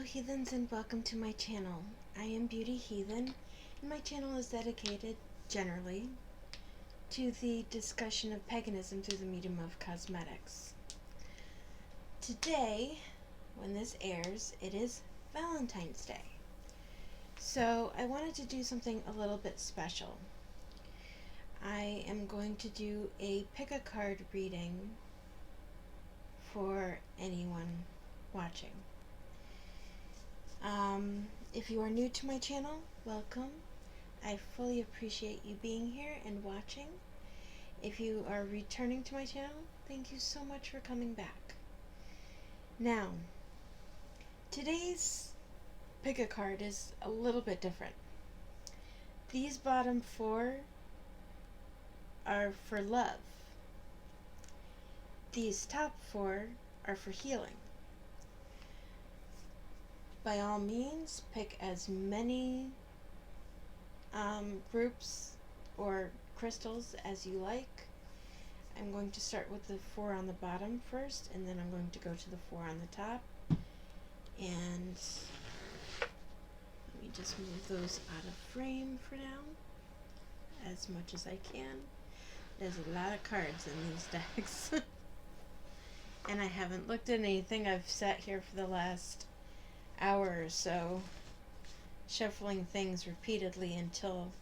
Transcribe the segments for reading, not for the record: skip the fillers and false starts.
Hello heathens and welcome to my channel. I am Beauty Heathen and my channel is dedicated, generally, to the discussion of paganism through the medium of cosmetics. Today, when this airs, it is Valentine's Day. So I wanted to do something a little bit special. I am going to do a pick-a-card reading for anyone watching. If you are new to my channel, welcome. I fully appreciate you being here and watching. If you are returning to my channel, thank you so much for coming back. Now, today's pick-a-card is a little bit different. These bottom four are for love. These top four are for healing. By all means, pick as many groups or crystals as you like. I'm going to start with the four on the bottom first, and then I'm going to go to the four on the top. And let me just move those out of frame for now, as much as I can. There's a lot of cards in these decks. And I haven't looked at anything. I've sat here for the last hour or so shuffling things repeatedly until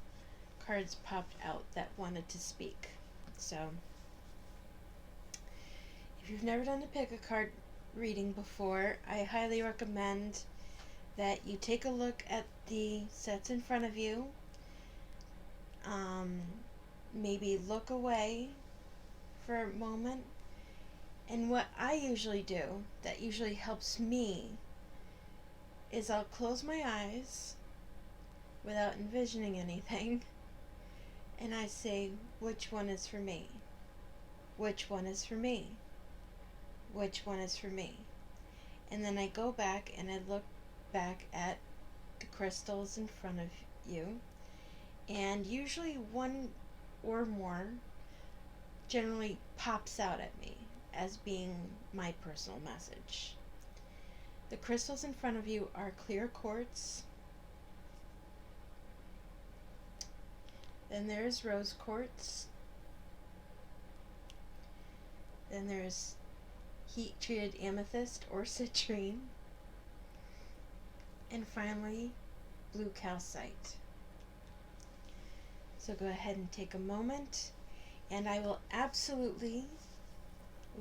cards popped out that wanted to speak. So if you've never done a pick-a-card reading before, I highly recommend that you take a look at the sets in front of you. Maybe look away for a moment. And what I usually do that usually helps me is I'll close my eyes without envisioning anything, and I say, which one is for me? Which one is for me? Which one is for me? And then I go back and I look back at the crystals in front of you, and usually one or more generally pops out at me as being my personal message. The crystals in front of you are clear quartz. Then there's rose quartz. Then there's heat-treated amethyst or citrine. And finally, blue calcite. So go ahead and take a moment, and I will absolutely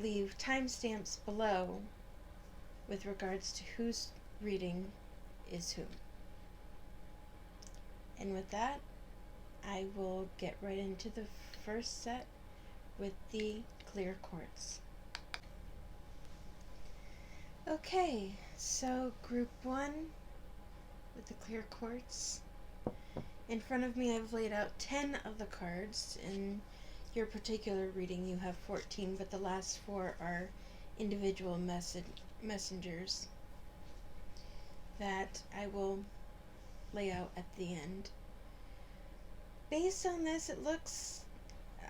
leave timestamps below with regards to whose reading is whom. And with that, I will get right into the first set with the clear quartz. Okay, so group one with the clear quartz. In front of me I've laid out 10 of the cards. In your particular reading you have 14, but the last four are individual messengers that I will lay out at the end. Based on this, it looks,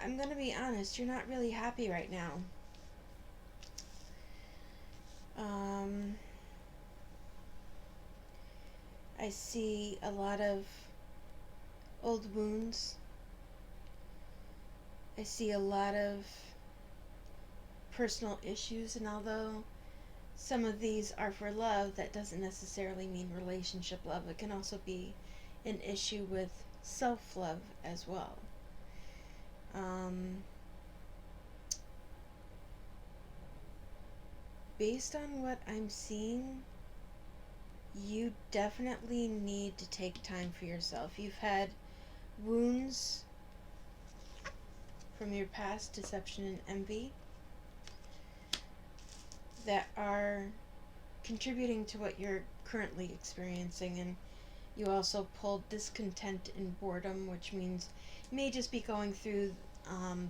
I'm going to be honest, you're not really happy right now. I see a lot of old wounds. I see a lot of personal issues, and although some of these are for love, that doesn't necessarily mean relationship love. It can also be an issue with self-love as well. Based on what I'm seeing, you definitely need to take time for yourself. You've had wounds from your past, deception and envy, that are contributing to what you're currently experiencing. And you also pulled discontent and boredom, which means you may just be going through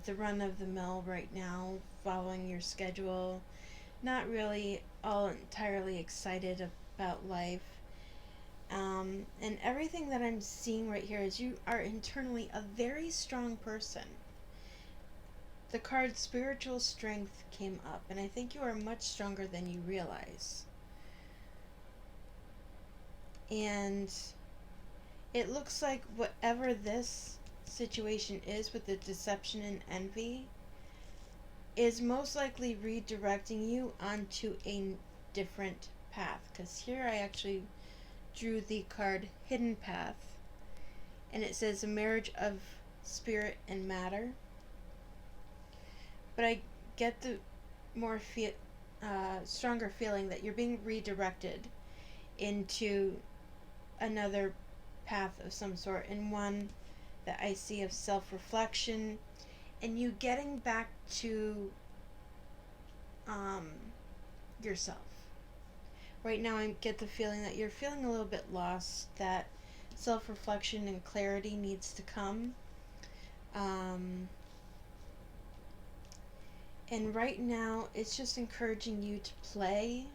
the run of the mill right now, following your schedule, not really all entirely excited about life. And everything that I'm seeing right here is you are internally a very strong person. The card spiritual strength came up, and I think you are much stronger than you realize. And it looks like whatever this situation is with the deception and envy is most likely redirecting you onto a different path. Because here I actually drew the card Hidden Path, and it says a marriage of spirit and matter. But I get the more stronger feeling that you're being redirected into another path of some sort, and one that I see of self-reflection and you getting back to yourself. Right now I get the feeling that you're feeling a little bit lost, that self-reflection and clarity needs to come. And right now it's just encouraging you to play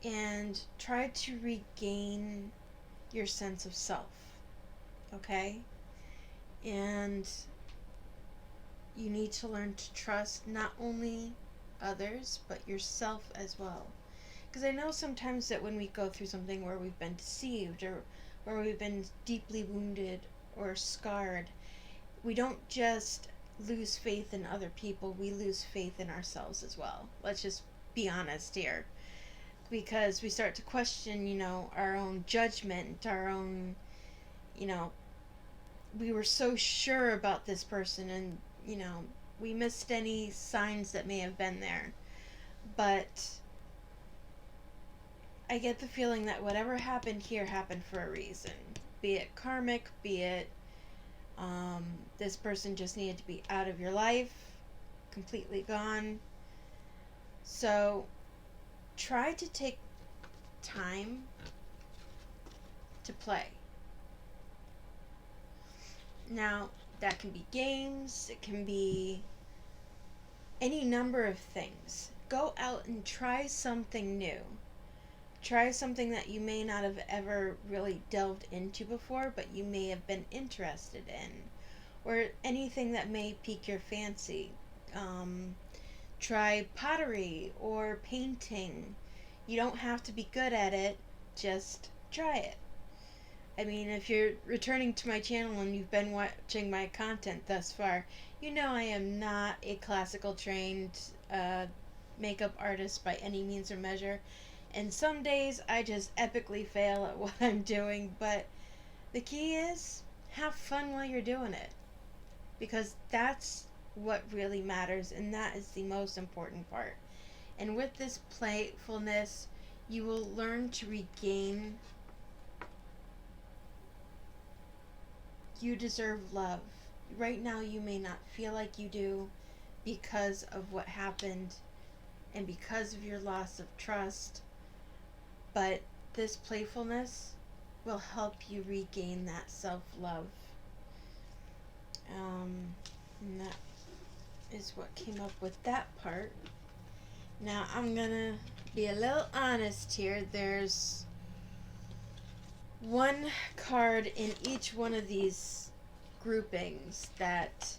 and try to regain your sense of self. Okay? And you need to learn to trust not only others, but yourself as well. Because I know sometimes that when we go through something where we've been deceived or where we've been deeply wounded or scarred, we don't just lose faith in other people, we lose faith in ourselves as well. Let's just be honest here. Because we start to question, our own judgment, our own, we were so sure about this person and, we missed any signs that may have been there. But I get the feeling that whatever happened here happened for a reason. Be it karmic, be it this person just needed to be out of your life, completely gone. So try to take time to play. Now, that can be games, it can be any number of things. Go out and try something new. Try something that you may not have ever really delved into before, but you may have been interested in. Or anything that may pique your fancy. Try pottery or painting. You don't have to be good at it, just try it. I mean, if you're returning to my channel and you've been watching my content thus far, you know I am not a classical trained makeup artist by any means or measure. And some days I just epically fail at what I'm doing, but the key is have fun while you're doing it. Because that's what really matters, and that is the most important part. And with this playfulness, you will learn to regain. You deserve love. Right now you may not feel like you do because of what happened and because of your loss of trust, but this playfulness will help you regain that self-love. And that is what came up with that part. Now I'm gonna be a little honest here. There's one card in each one of these groupings that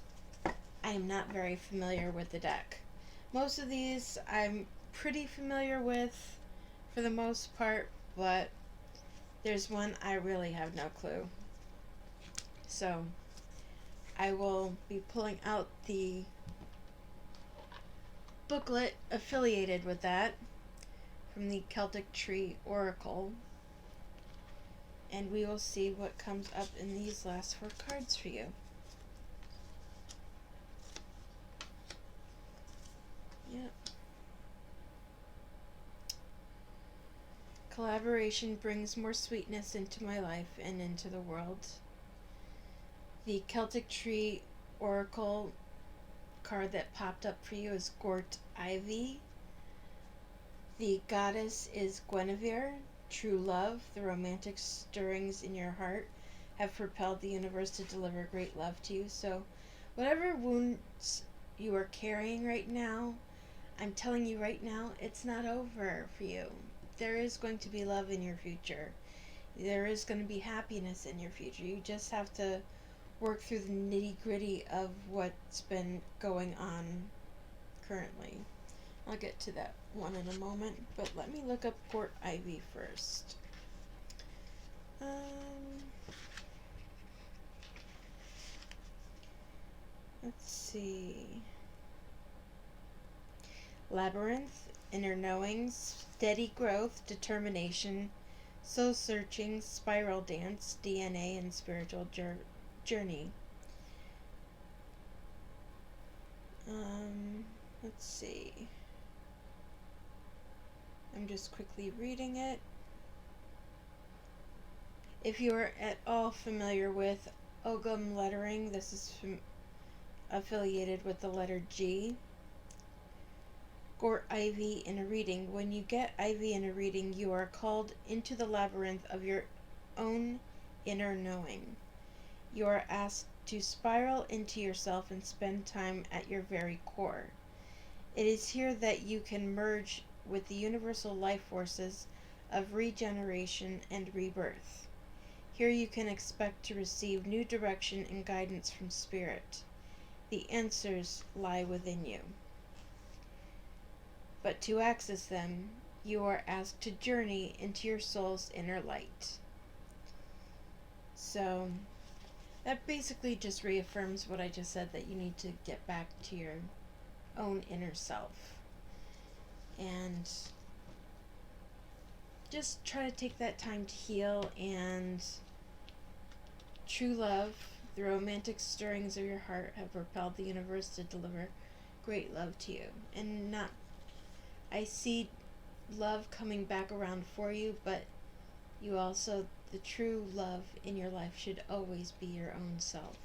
I am not very familiar with the deck. Most of these I'm pretty familiar with for the most part, but there's one I really have no clue. So I will be pulling out the booklet affiliated with that from the Celtic Tree Oracle, and we will see what comes up in these last 4 cards for you. Yep. Collaboration brings more sweetness into my life and into the world. The Celtic Tree Oracle card that popped up for you is Gort Ivy. The goddess is Guinevere. True love, the romantic stirrings in your heart have propelled the universe to deliver great love to you. So whatever wounds you are carrying right now, I'm telling you right now, it's not over for you. There is going to be love in your future. There is going to be happiness in your future. You just have to work through the nitty-gritty of what's been going on currently. I'll get to that one in a moment, but let me look up Gort Ivy first. Let's see. Labyrinth, inner knowings, steady growth, determination, soul searching, spiral dance, DNA, and spiritual journey. Let's see. I'm just quickly reading it. If you are at all familiar with Ogham lettering, this is affiliated with the letter G. Or IV in a reading. When you get IV in a reading, you are called into the labyrinth of your own inner knowing. You are asked to spiral into yourself and spend time at your very core. It is here that you can merge with the universal life forces of regeneration and rebirth. Here you can expect to receive new direction and guidance from Spirit. The answers lie within you. But to access them, you are asked to journey into your soul's inner light. So, that basically just reaffirms what I just said, that you need to get back to your own inner self. And just try to take that time to heal, and true love, the romantic stirrings of your heart have propelled the universe to deliver great love to you. And I see love coming back around for you, but you also, the true love in your life should always be your own self.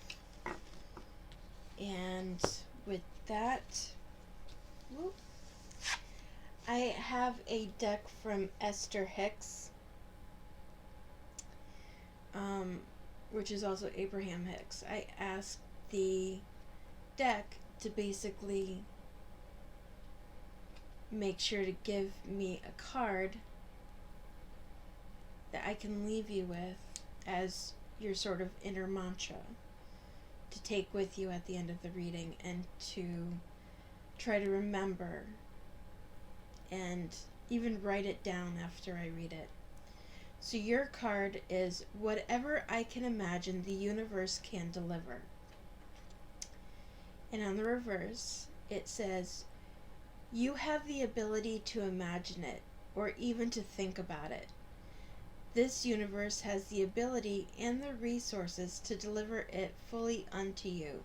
And with that, I have a deck from Esther Hicks, which is also Abraham Hicks. I asked the deck to basically make sure to give me a card that I can leave you with as your sort of inner mantra to take with you at the end of the reading, and to try to remember and even write it down after I read it. So your card is whatever I can imagine the universe can deliver. And on the reverse, it says, you have the ability to imagine it, or even to think about it. This universe has the ability and the resources to deliver it fully unto you.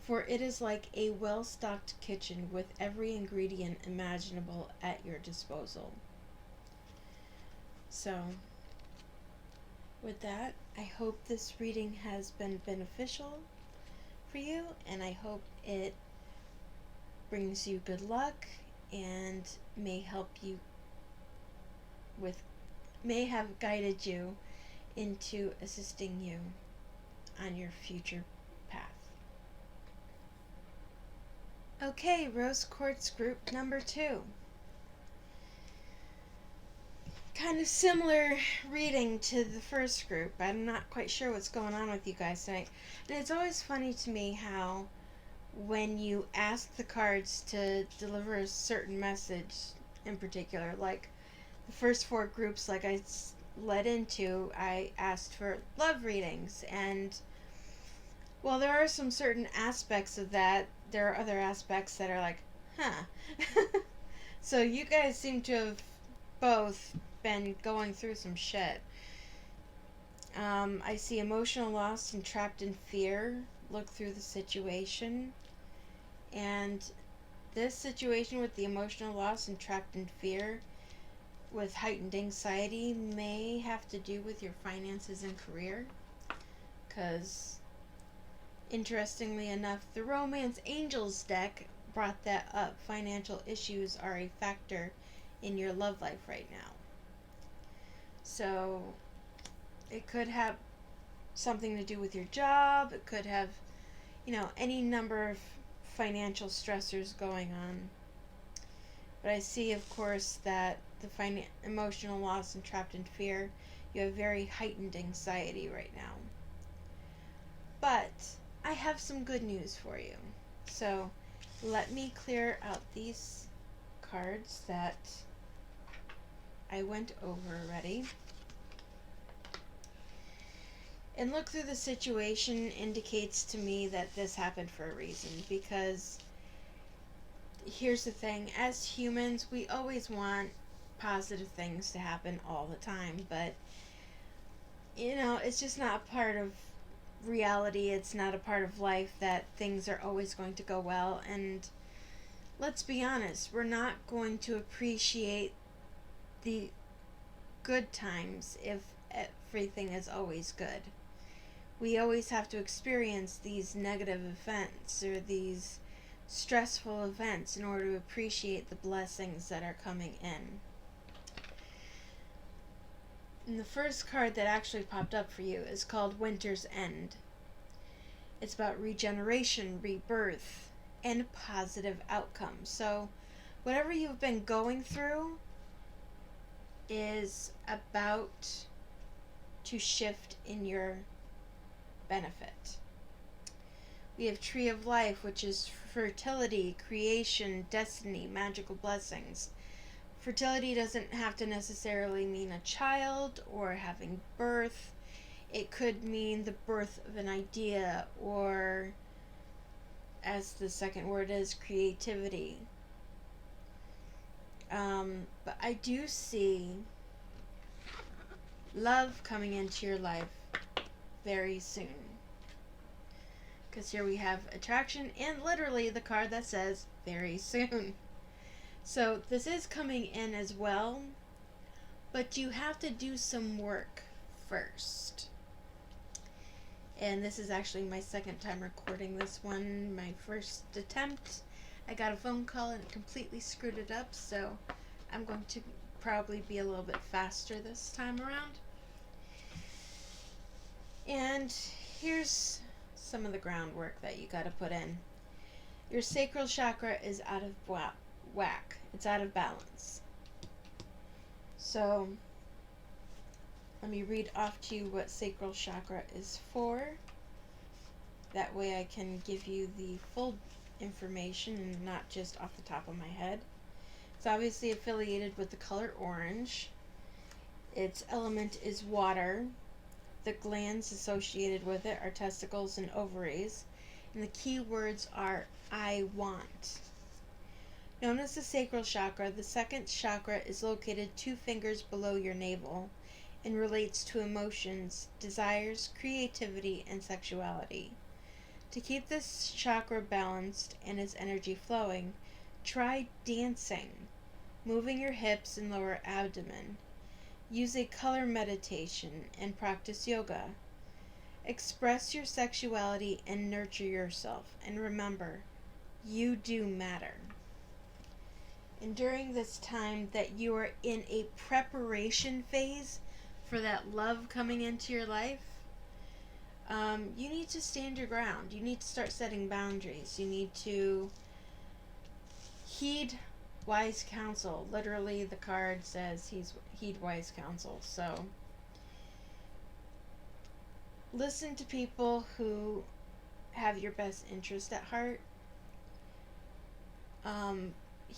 For it is like a well-stocked kitchen with every ingredient imaginable at your disposal. So, with that, I hope this reading has been beneficial for you, and I hope it brings you good luck and may have guided you into assisting you on your future path. Okay, Rose Quartz group number 2. Kind of similar reading to the first group. I'm not quite sure what's going on with you guys tonight. And it's always funny to me how when you ask the cards to deliver a certain message in particular, like the first 4 groups like I led into, I asked for love readings, and while there are some certain aspects of that, there are other aspects that are like, so you guys seem to have both been going through some shit. I see emotional loss and trapped in fear. Look through the situation. And this situation with the emotional loss and trapped in fear with heightened anxiety may have to do with your finances and career. Because, interestingly enough, the Romance Angels deck brought that up. Financial issues are a factor in your love life right now. So, it could have something to do with your job. It could have, any number of financial stressors going on. But I see, of course, that the emotional loss and trapped in fear, you have very heightened anxiety right now. But I have some good news for you. So let me clear out these cards that I went over already. And look through the situation indicates to me that this happened for a reason, because here's the thing, as humans, we always want positive things to happen all the time, but it's just not a part of reality. It's not a part of life that things are always going to go well. And let's be honest, we're not going to appreciate the good times if everything is always good. We always have to experience these negative events or these stressful events in order to appreciate the blessings that are coming in. And the first card that actually popped up for you is called Winter's End. It's about regeneration, rebirth, and positive outcomes. So whatever you've been going through is about to shift in your benefit. We have Tree of Life, which is fertility, creation, destiny, magical blessings. Fertility doesn't have to necessarily mean a child or having birth. It could mean the birth of an idea, or, as the second word is, creativity. But I do see love coming into your life very soon. Because here we have attraction and literally the card that says very soon. So this is coming in as well, but you have to do some work first. And this is actually my second time recording this one. My first attempt, I got a phone call and it completely screwed it up, so I'm going to probably be a little bit faster this time around. And here's some of the groundwork that you got to put in. Your sacral chakra is out of whack. It's out of balance. So let me read off to you what sacral chakra is for. That way I can give you the full information and not just off the top of my head. It's obviously affiliated with the color orange. Its element is water. The glands associated with it are testicles and ovaries. And the key words are I want. Known as the sacral chakra, the second chakra is located 2 fingers below your navel and relates to emotions, desires, creativity, and sexuality. To keep this chakra balanced and its energy flowing, try dancing, moving your hips and lower abdomen. Use a color meditation and practice yoga. Express your sexuality and nurture yourself. And remember, you do matter. And during this time that you are in a preparation phase for that love coming into your life, you need to stand your ground. You need to start setting boundaries. You need to heed wise counsel. Literally, the card says heed wise counsel. So listen to people who have your best interest at heart.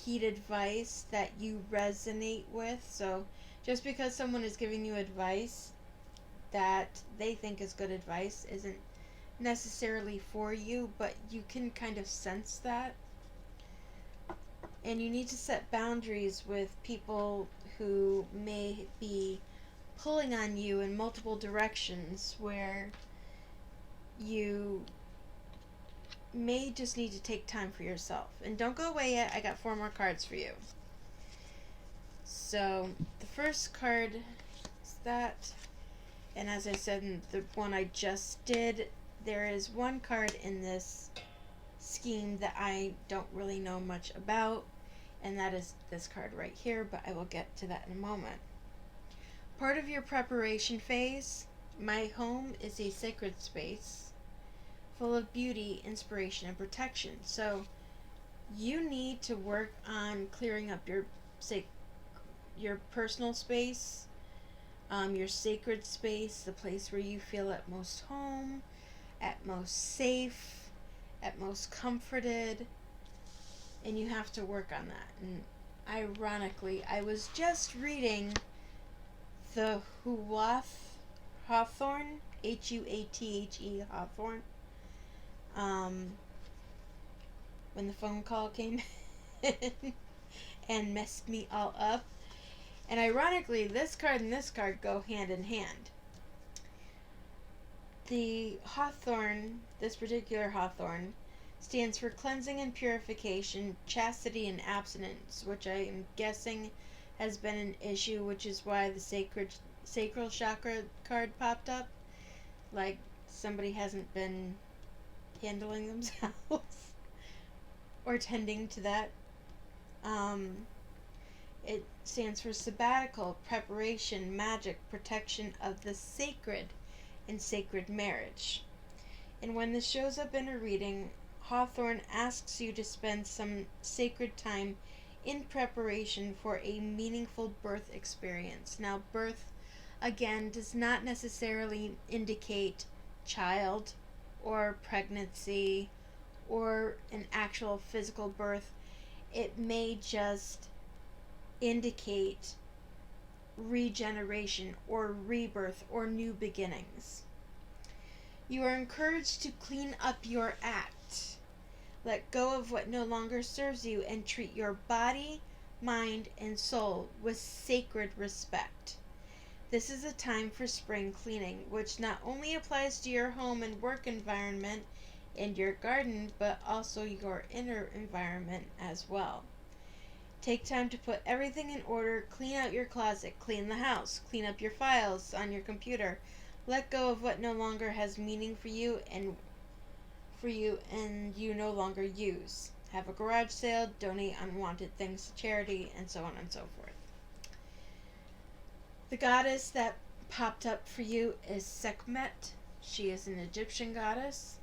Heed advice that you resonate with. So just because someone is giving you advice that they think is good advice isn't necessarily for you, but you can kind of sense that. And you need to set boundaries with people who may be pulling on you in multiple directions, where you may just need to take time for yourself. And don't go away yet, I got 4 more cards for you. So the first card is that, and as I said in the one I just did, there is one card in this scheme that I don't really know much about, and that is this card right here, but I will get to that in a moment. Part of your preparation phase, my home is a sacred space full of beauty, inspiration, and protection. So you need to work on clearing up your personal space, your sacred space, the place where you feel at most home, at most safe, at most comforted, and you have to work on that. And ironically, I was just reading the Huwath Hawthorne, Huathe, Hawthorne. When the phone call came in and messed me all up. And ironically, this card and this card go hand in hand. The Hawthorne, this particular Hawthorne, stands for cleansing and purification, chastity and abstinence, which I am guessing has been an issue, which is why the sacral chakra card popped up. Like somebody hasn't been handling themselves or tending to that. It stands for sabbatical, preparation, magic, protection of the sacred, and sacred marriage. And when this shows up in a reading, Hawthorne asks you to spend some sacred time in preparation for a meaningful birth experience. Now, birth, again, does not necessarily indicate child or pregnancy or an actual physical birth. It may just indicate regeneration or rebirth or new beginnings. You are encouraged to clean up your act. Let go of what no longer serves you and treat your body, mind, and soul with sacred respect. This is a time for spring cleaning, which not only applies to your home and work environment and your garden, but also your inner environment as well. Take time to put everything in order, clean out your closet, clean the house, clean up your files on your computer. Let go of what no longer has meaning for you and you no longer use. Have a garage sale, donate unwanted things to charity, and so on and so forth. The goddess that popped up for you is Sekhmet. She is an Egyptian goddess,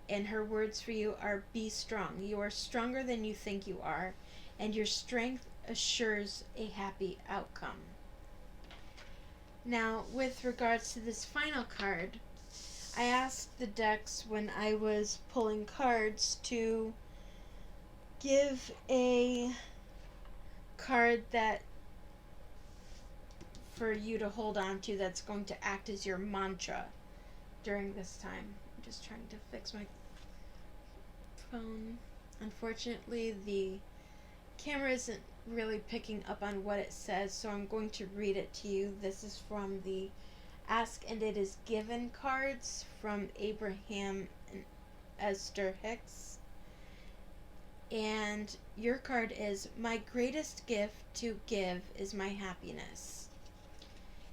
and her words for you are: be strong. You are stronger than you think you are, and your strength assures a happy outcome. Now, with regards to this final card, I asked the decks when I was pulling cards to give a card that for you to hold on to that's going to act as your mantra during this time. I'm just trying to fix my phone. Unfortunately, the camera isn't really picking up on what it says, so I'm going to read it to you. This is from the Ask and It Is Given cards from Abraham and Esther Hicks. And your card is: my greatest gift to give is my happiness.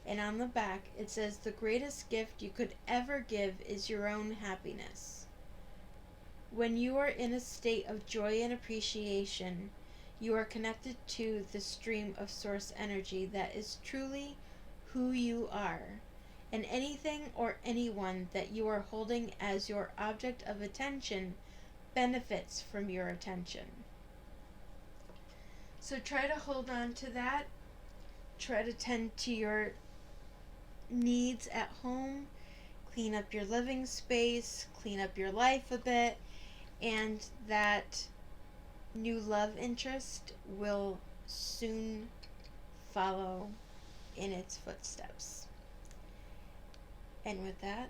And on the back it says: the greatest gift you could ever give is your own happiness. When you are in a state of joy and appreciation, you are connected to the stream of source energy that is truly who you are, and anything or anyone that you are holding as your object of attention benefits from your attention. So try to hold on to that. Try to tend to your needs at home. Clean up your living space, clean up your life a bit, and that new love interest will soon follow in its footsteps. And with that,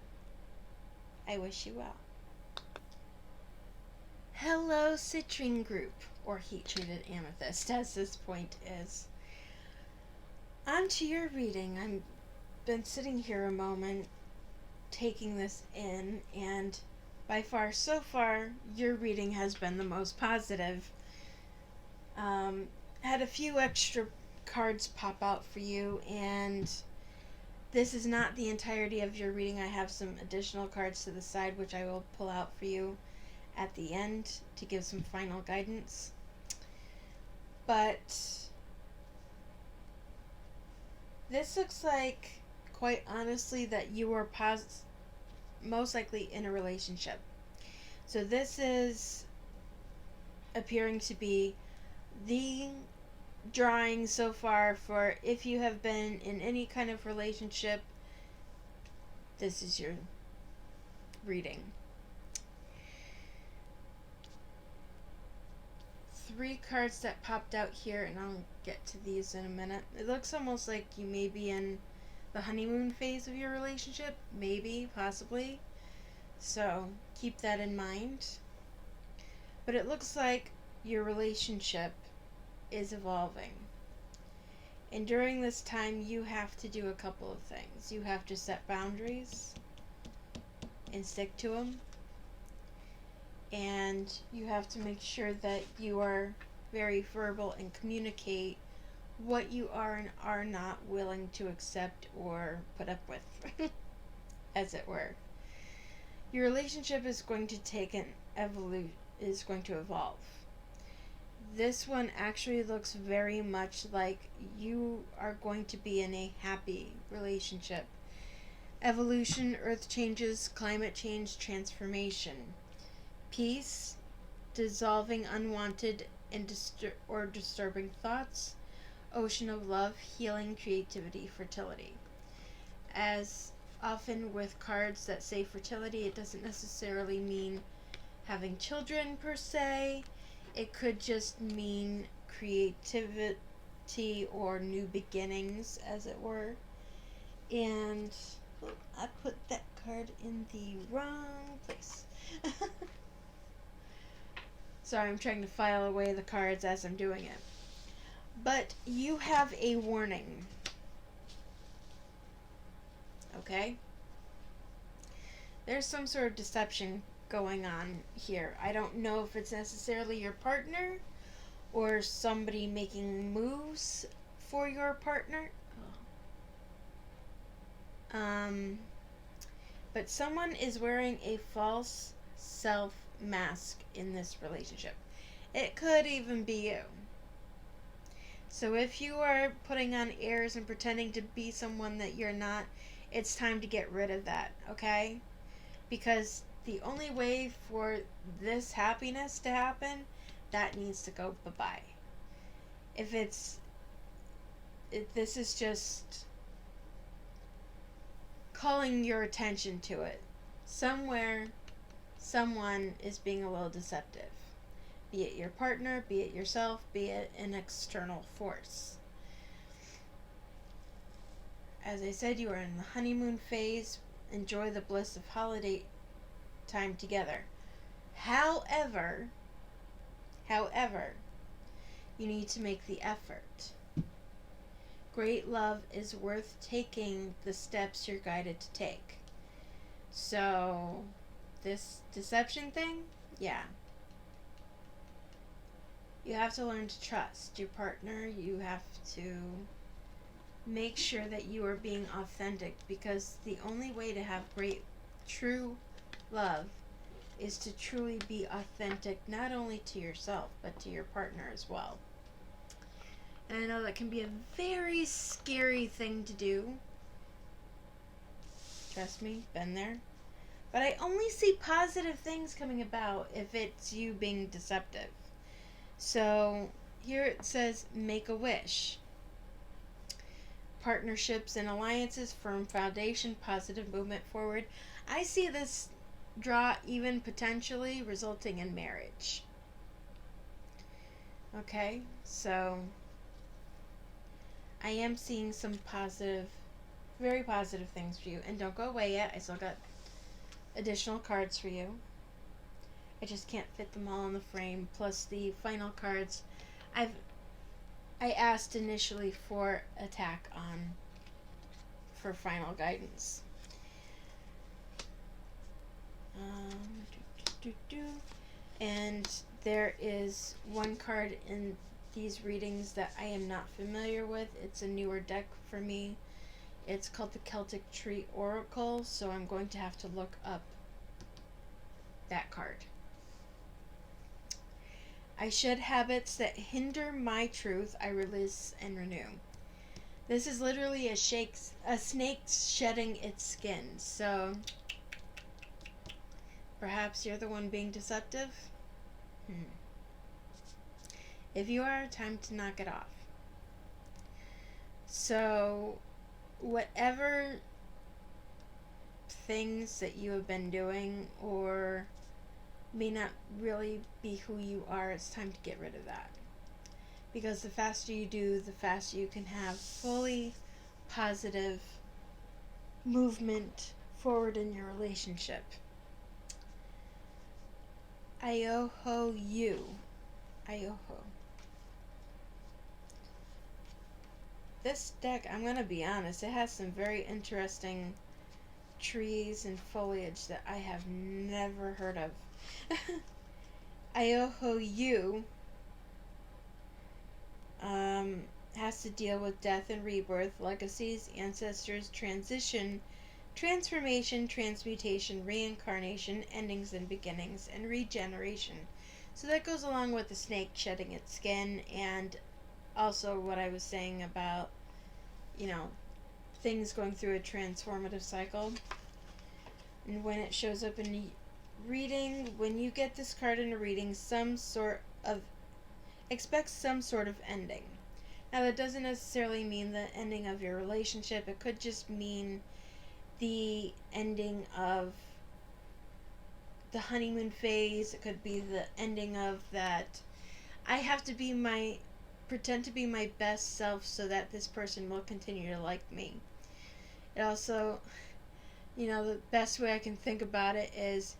I wish you well. Hello, Citrine group, or heat-treated amethyst, as this point is. On to your reading. I've been sitting here a moment, taking this in, and by far, so far, your reading has been the most positive. Had a few extra cards pop out for you, and this is not the entirety of your reading. I have some additional cards to the side, which I will pull out for you at the end to give some final guidance. But this looks like, quite honestly, that you are most likely in a relationship. So this is appearing to be the drawing so far for if you have been in any kind of relationship. This is your reading. 3 cards that popped out here, and I'll get to these in a minute. It looks almost like you may be in the honeymoon phase of your relationship, maybe, possibly. So keep that in mind. But it looks like your relationship is evolving. And during this time, you have to do a couple of things. You have to set boundaries and stick to them. And you have to make sure that you are very verbal and communicate what you are and are not willing to accept or put up with, as it were. Your relationship is going to take an is going to evolve. This one actually looks very much like you are going to be in a happy relationship. Evolution, earth changes, climate change, transformation. Peace, dissolving unwanted and disturbing thoughts. Ocean of love, healing, creativity, fertility. As often with cards that say fertility, it doesn't necessarily mean having children per se. It could just mean creativity or new beginnings, as it were. And I put that card in the wrong place. Sorry, I'm trying to file away the cards as I'm doing it. But you have a warning. Okay? There's some sort of deception going on here. I don't know if it's necessarily your partner or somebody making moves for your partner. But someone is wearing a false self mask in this relationship. It could even be you. So if you are putting on airs and pretending to be someone that you're not, it's time to get rid of that, okay? Because the only way for this happiness to happen, that needs to go bye-bye. If this is just calling your attention to it. Somewhere, someone is being a little deceptive. Be it your partner, be it yourself, be it an external force. As I said, you are in the honeymoon phase. Enjoy the bliss of holiday time together. However, you need to make the effort. Great love is worth taking the steps you're guided to take. So, this deception thing, yeah. You have to learn to trust your partner. You have to make sure that you are being authentic, because the only way to have great, true love is to truly be authentic, not only to yourself, but to your partner as well. And I know that can be a very scary thing to do. Trust me, been there. But I only see positive things coming about if it's you being deceptive. So here it says, make a wish. Partnerships and alliances, firm foundation, positive movement forward. I see this draw even potentially resulting in marriage. Okay, so I am seeing some positive, very positive things for you. And don't go away yet. I still got additional cards for you. I just can't fit them all in the frame. Plus the final cards, I asked initially for attack on for final guidance. And there is one card in these readings that I am not familiar with. It's a newer deck for me. It's called the Celtic Tree Oracle, so I'm going to have to look up that card. I shed habits that hinder my truth. I release and renew. This is literally a snake shedding its skin. So perhaps you're the one being deceptive. If you are, time to knock it off. So whatever things that you have been doing or may not really be who you are, it's time to get rid of that. Because the faster you do, the faster you can have fully positive movement forward in your relationship. Ioho you. Ioho. This deck, I'm going to be honest, it has some very interesting trees and foliage that I have never heard of. Ioho you has to deal with death and rebirth, legacies, ancestors, transition, transformation, transmutation, reincarnation, endings and beginnings, and regeneration. So that goes along with the snake shedding its skin, and also what I was saying about, things going through a transformative cycle. And when it shows up in reading, when you get this card in a reading, expect some sort of ending. Now that doesn't necessarily mean the ending of your relationship. It could just mean the ending of the honeymoon phase. It could be the ending of that I have to pretend to be my best self so that this person will continue to like me. It also, the best way I can think about it is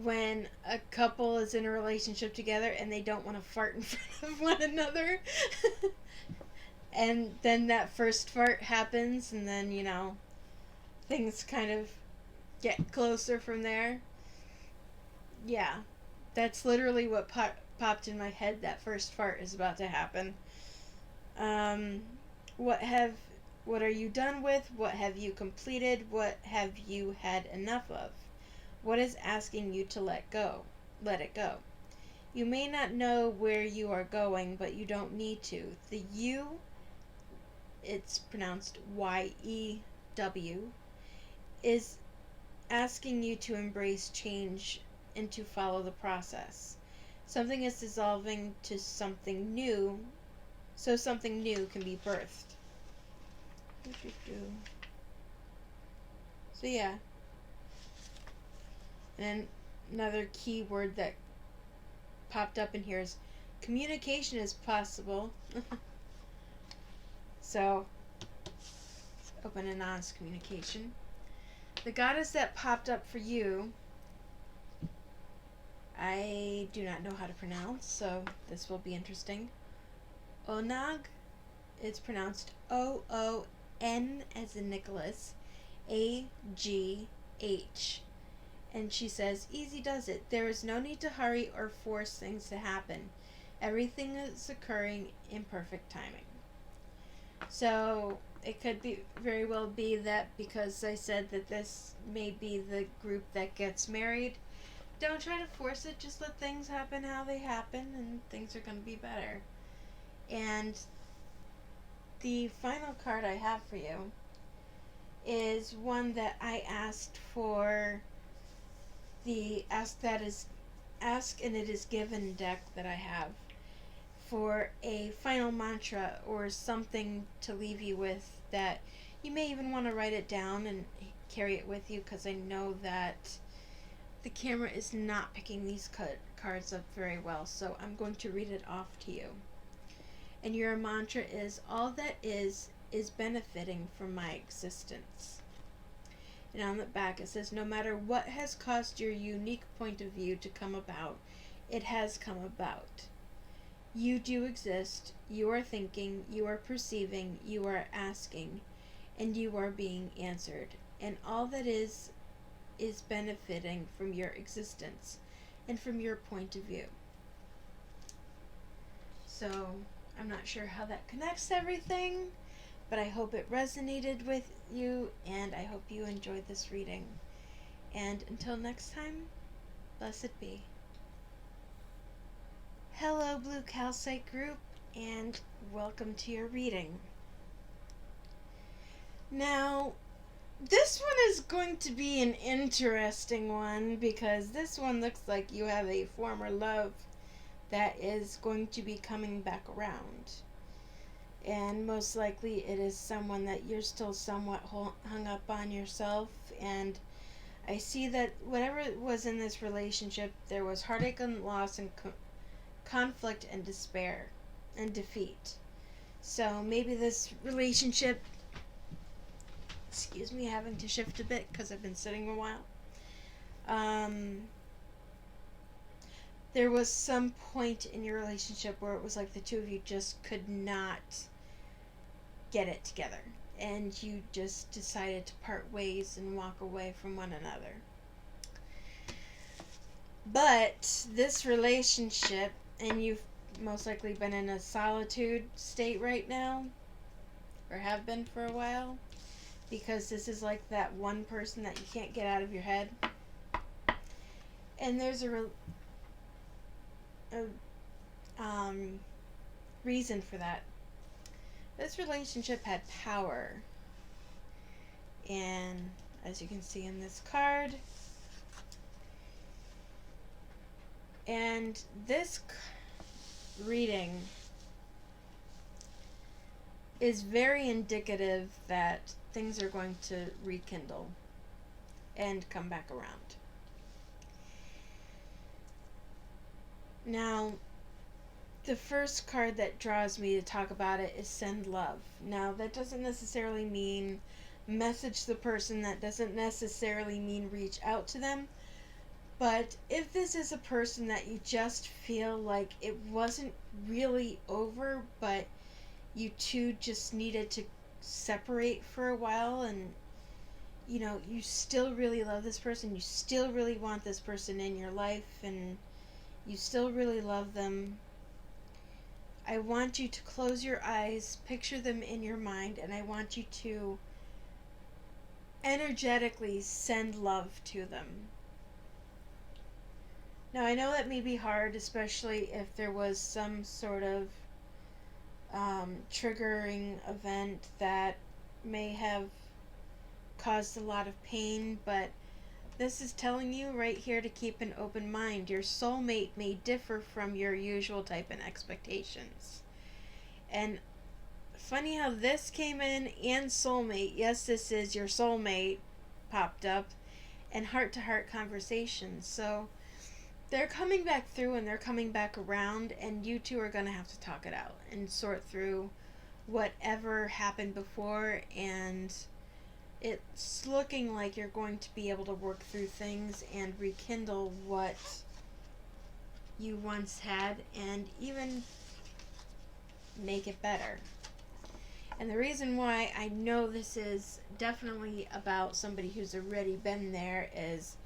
when a couple is in a relationship together and they don't want to fart in front of one another. And then that first fart happens, and then, things kind of get closer from there. Yeah, that's literally what popped in my head. That first fart is about to happen. What are you done with? What have you completed? What have you had enough of? What is asking you to let go? Let it go. You may not know where you are going, but you don't need to. The you, it's pronounced Y-E-W, is asking you to embrace change and to follow the process. Something is dissolving to something new, so something new can be birthed. So yeah. And another key word that popped up in here is communication is possible. So, open and honest communication. The goddess that popped up for you, I do not know how to pronounce, so this will be interesting. Onag, it's pronounced O-O-N as in Nicholas, A-G-H. And she says, easy does it. There is no need to hurry or force things to happen. Everything is occurring in perfect timing. So it could very well be that because I said that this may be the group that gets married, don't try to force it. Just let things happen how they happen, and things are going to be better. And the final card I have for you is one that I asked for the Ask and It Is Given deck that I have for a final mantra or something to leave you with that you may even want to write it down and carry it with you, because I know that the camera is not picking these cards up very well, so I'm going to read it off to you. And your mantra is, all that is benefiting from my existence. And on the back it says, no matter what has caused your unique point of view to come about, it has come about. You do exist, you are thinking, you are perceiving, you are asking, and you are being answered. And all that is benefiting from your existence and from your point of view. So, I'm not sure how that connects to everything, but I hope it resonated with you, and I hope you enjoyed this reading. And until next time, blessed be. Hello, Blue Calcite group, and welcome to your reading. Now, this one is going to be an interesting one, because this one looks like you have a former love that is going to be coming back around. And most likely it is someone that you're still somewhat hung up on yourself. And I see that whatever was in this relationship, there was heartache and loss and conflict and despair and defeat. So maybe this relationship Excuse me, having to shift a bit because I've been sitting a while. There was some point in your relationship where it was like the two of you just could not get it together, and you just decided to part ways and walk away from one another. But this relationship, and you've most likely been in a solitude state right now, or have been for a while, because this is like that one person that you can't get out of your head. And there's a reason for that. This relationship had power, and as you can see in this card, and this reading is very indicative that things are going to rekindle and come back around. Now, the first card that draws me to talk about it is Send Love. Now, that doesn't necessarily mean message the person. That doesn't necessarily mean reach out to them. But if this is a person that you just feel like it wasn't really over, but you two just needed to separate for a while, and you know, you still really love this person, you still really want this person in your life, and you still really love them, I want you to close your eyes, picture them in your mind, and I want you to energetically send love to them. Now, I know that may be hard, especially if there was some sort of triggering event that may have caused a lot of pain, but this is telling you right here to keep an open mind. Your soulmate may differ from your usual type and expectations. And funny how this came in, and soulmate. Yes, this is your soulmate popped up, and heart-to-heart conversations. So they're coming back through, and they're coming back around, and you two are going to have to talk it out and sort through whatever happened before, and it's looking like you're going to be able to work through things and rekindle what you once had, and even make it better. And the reason why I know this is definitely about somebody who's already been there is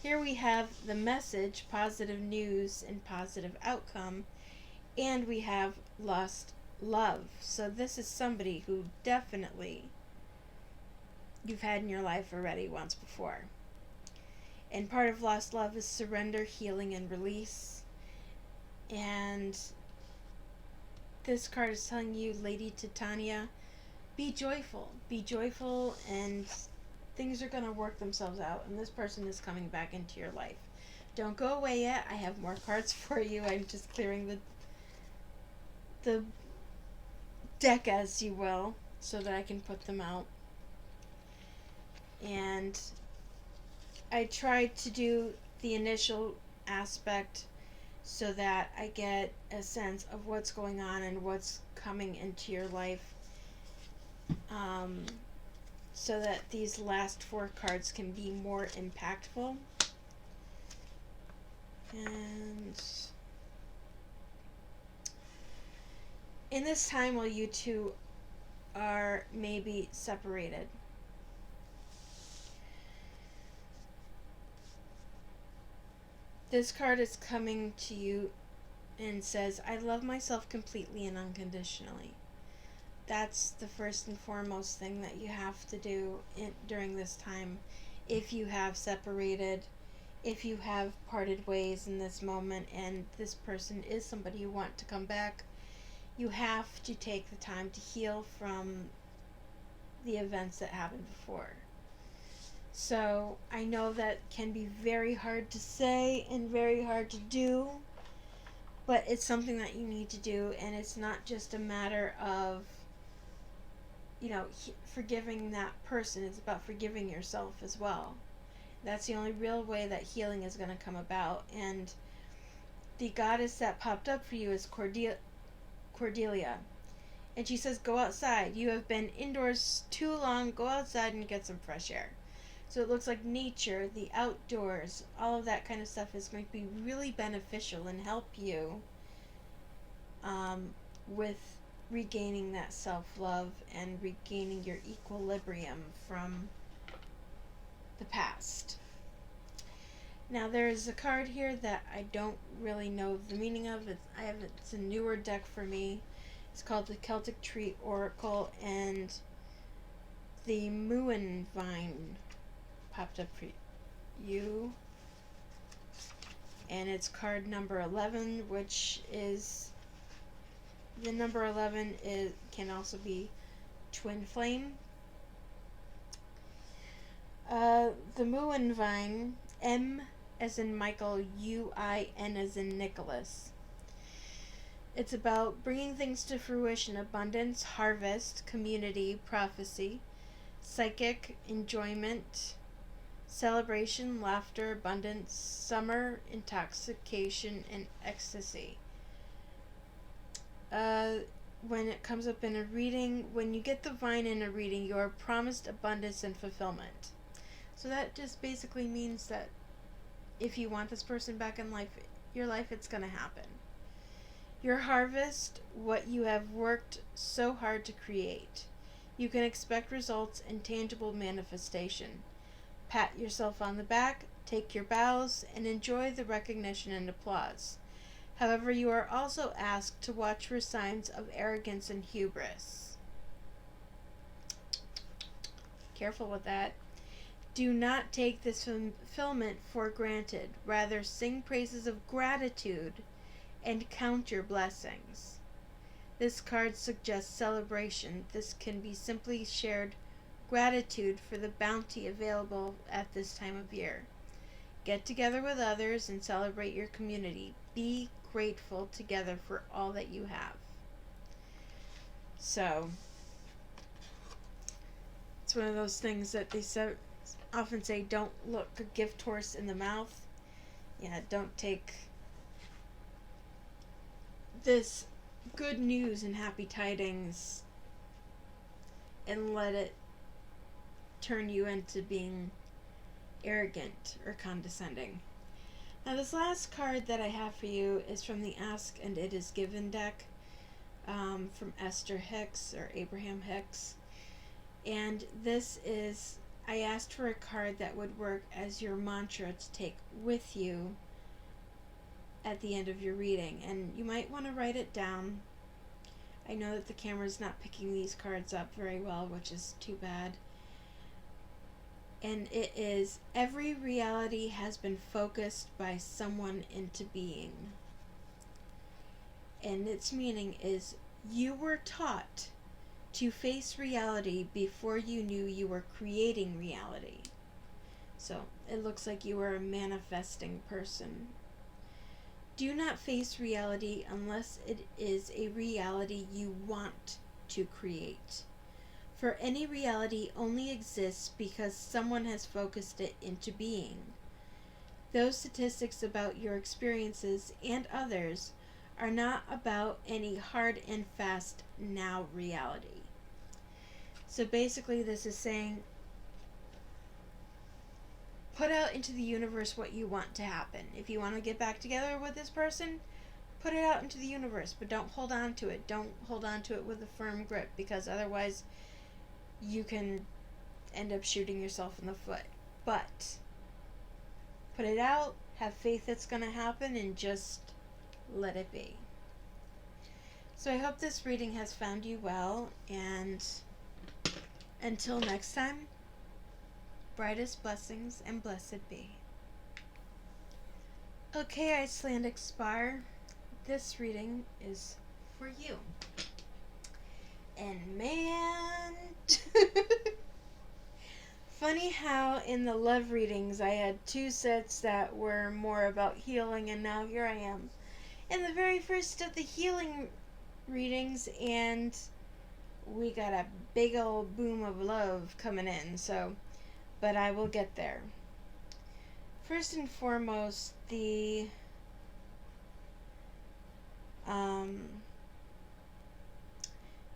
here we have the message, positive news and positive outcome, and we have lost love. So this is somebody who definitely you've had in your life already once before. And part of lost love is surrender, healing, and release. And this card is telling you, Lady Titania, be joyful. Be joyful, and things are going to work themselves out, and this person is coming back into your life. Don't go away yet. I have more cards for you. I'm just clearing the deck, as you will, so that I can put them out. And I tried to do the initial aspect so that I get a sense of what's going on and what's coming into your life, so that these last 4 cards can be more impactful. And in this time while you two are maybe separated, this card is coming to you and says, I love myself completely and unconditionally. That's the first and foremost thing that you have to do during this time. If you have separated, if you have parted ways in this moment, and this person is somebody you want to come back, you have to take the time to heal from the events that happened before. So I know that can be very hard to say and very hard to do, but it's something that you need to do, and it's not just a matter of, you know, forgiving that person. It's about forgiving yourself as well. That's the only real way that healing is going to come about. And the goddess that popped up for you is Cordelia. And she says, go outside. You have been indoors too long. Go outside and get some fresh air. So it looks like nature, the outdoors, all of that kind of stuff is going to be really beneficial and help you with regaining that self-love and regaining your equilibrium from the past. Now there's a card here that I don't really know the meaning of. It's a newer deck for me. It's called the Celtic Tree Oracle, and the Moonstone popped up for you. And it's card number 11, which is the number 11 can also be twin flame. The Moonstone, M as in Michael, U-I-N as in Nicholas. It's about bringing things to fruition: abundance, harvest, community, prophecy, psychic, enjoyment, celebration, laughter, abundance, summer, intoxication, and ecstasy. When it comes up in a reading, when you get the vine in a reading, you are promised abundance and fulfillment. So that just basically means that if you want this person back in your life, it's going to happen. Your harvest, what you have worked so hard to create. You can expect results and tangible manifestation. Pat yourself on the back, take your bows, and enjoy the recognition and applause. However, you are also asked to watch for signs of arrogance and hubris. Careful with that. Do not take this fulfillment for granted. Rather, sing praises of gratitude and count your blessings. This card suggests celebration. This can be simply shared gratitude for the bounty available at this time of year. Get together with others and celebrate your community. Be grateful together for all that you have. So, it's one of those things that they often say, don't look a gift horse in the mouth. Yeah, don't take this good news and happy tidings and let it turn you into being arrogant or condescending. Now, this last card that I have for you is from the Ask and It Is Given deck, from Esther Hicks or Abraham Hicks. And this is, I asked for a card that would work as your mantra to take with you at the end of your reading. And you might want to write it down. I know that the camera's not picking these cards up very well, which is too bad. And it is, every reality has been focused by someone into being. And its meaning is, you were taught to face reality before you knew you were creating reality. So it looks like you are a manifesting person. Do not face reality unless it is a reality you want to create. For any reality only exists because someone has focused it into being. Those statistics about your experiences and others are not about any hard and fast now reality. So basically this is saying, put out into the universe what you want to happen. If you want to get back together with this person, put it out into the universe, but don't hold on to it. Don't hold on to it with a firm grip, because otherwise you can end up shooting yourself in the foot. But put it out, have faith it's going to happen, and just let it be. So I hope this reading has found you well, and until next time, brightest blessings and blessed be. Okay, Icelandic Spar, this reading is for you. And man, funny how in the love readings I had two sets that were more about healing, and now here I am in the very first of the healing readings, and we got a big old boom of love coming in. So, but I will get there. First and foremost, the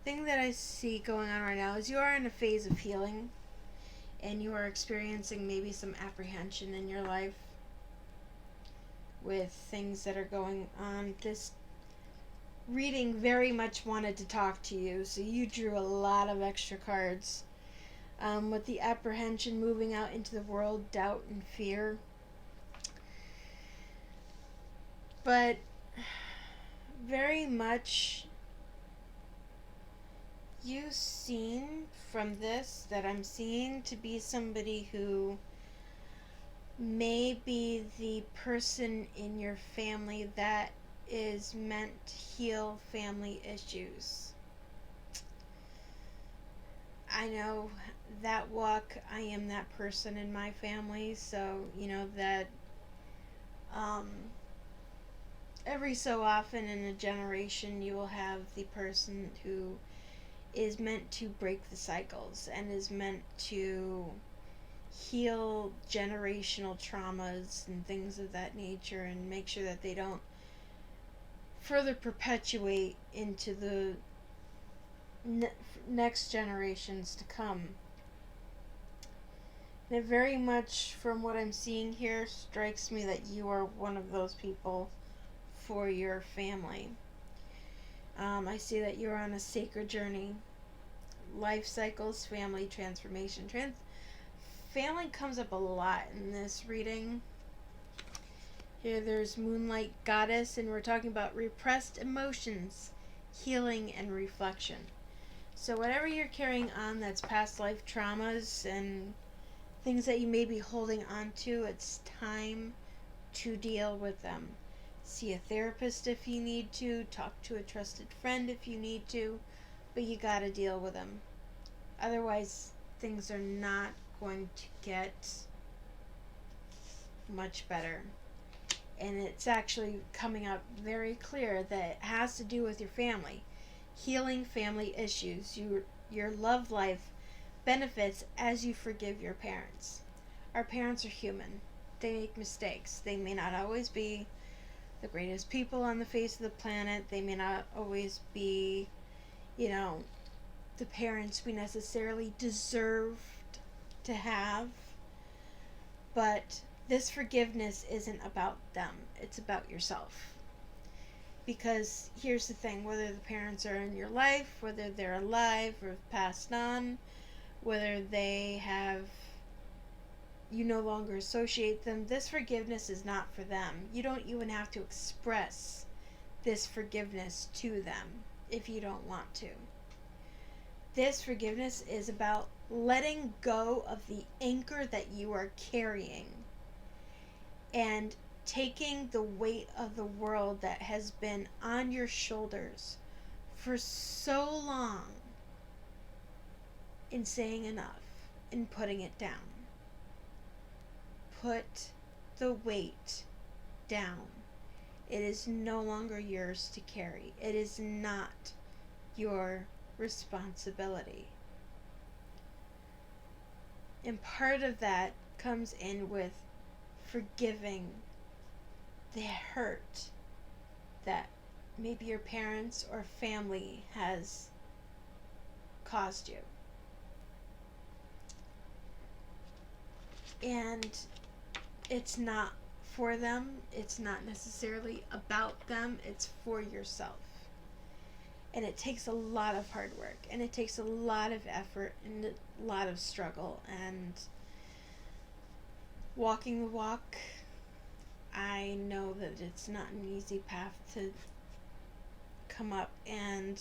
thing that I see going on right now is you are in a phase of healing, and you are experiencing maybe some apprehension in your life with things that are going on. This reading very much wanted to talk to you, so you drew a lot of extra cards. With the apprehension moving out into the world, doubt and fear. But very much you seem from this that I'm seeing to be somebody who may be the person in your family that is meant to heal family issues. I know that walk, I am that person in my family, so you know that every so often in a generation you will have the person who is meant to break the cycles and is meant to heal generational traumas and things of that nature and make sure that they don't further perpetuate into the next generations to come. And it very much, from what I'm seeing here, strikes me that you are one of those people for your family. I see that you're on a sacred journey. Life cycles, family transformation. Family comes up a lot in this reading. Here there's Moonlight Goddess, and we're talking about repressed emotions, healing, and reflection. So whatever you're carrying on that's past life traumas and things that you may be holding on to, it's time to deal with them. See a therapist if you need to, talk to a trusted friend if you need to, but you gotta deal with them. Otherwise, things are not going to get much better. And it's actually coming up very clear that it has to do with your family. Healing family issues. Your love life benefits as you forgive your parents. Our parents are human. They make mistakes. They may not always be the greatest people on the face of the planet. They may not always be, the parents we necessarily deserved to have. But this forgiveness isn't about them. It's about yourself. Because here's the thing, whether the parents are in your life, whether they're alive or passed on, whether they have, you no longer associate them, this forgiveness is not for them. You don't even have to express this forgiveness to them if you don't want to. This forgiveness is about letting go of the anchor that you are carrying and taking the weight of the world that has been on your shoulders for so long and saying enough and putting it down. Put the weight down. It is no longer yours to carry. It is not your responsibility. And part of that comes in with forgiving the hurt that maybe your parents or family has caused you. And it's not for them, it's not necessarily about them, it's for yourself. And it takes a lot of hard work, and it takes a lot of effort, and a lot of struggle, and walking the walk. I know that it's not an easy path to come up, and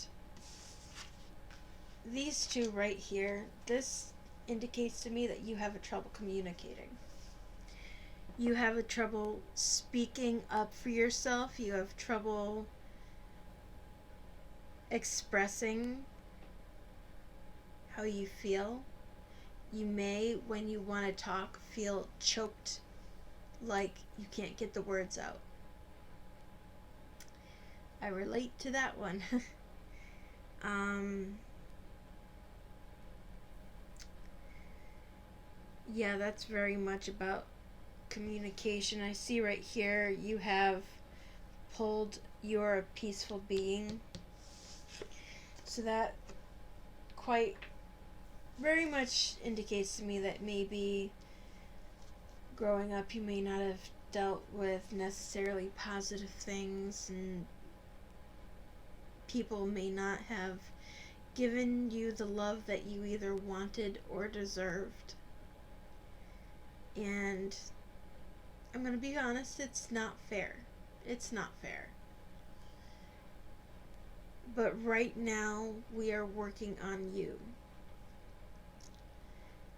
these two right here, this indicates to me that you have a trouble communicating. You have a trouble speaking up for yourself. You have trouble expressing how you feel. You may, when you want to talk, feel choked, like you can't get the words out. I relate to that one. Yeah, that's very much about communication. I see right here you have pulled "You're a Peaceful Being." So that quite very much indicates to me that maybe growing up you may not have dealt with necessarily positive things, and people may not have given you the love that you either wanted or deserved. And I'm going to be honest, it's not fair. It's not fair. But right now, we are working on you.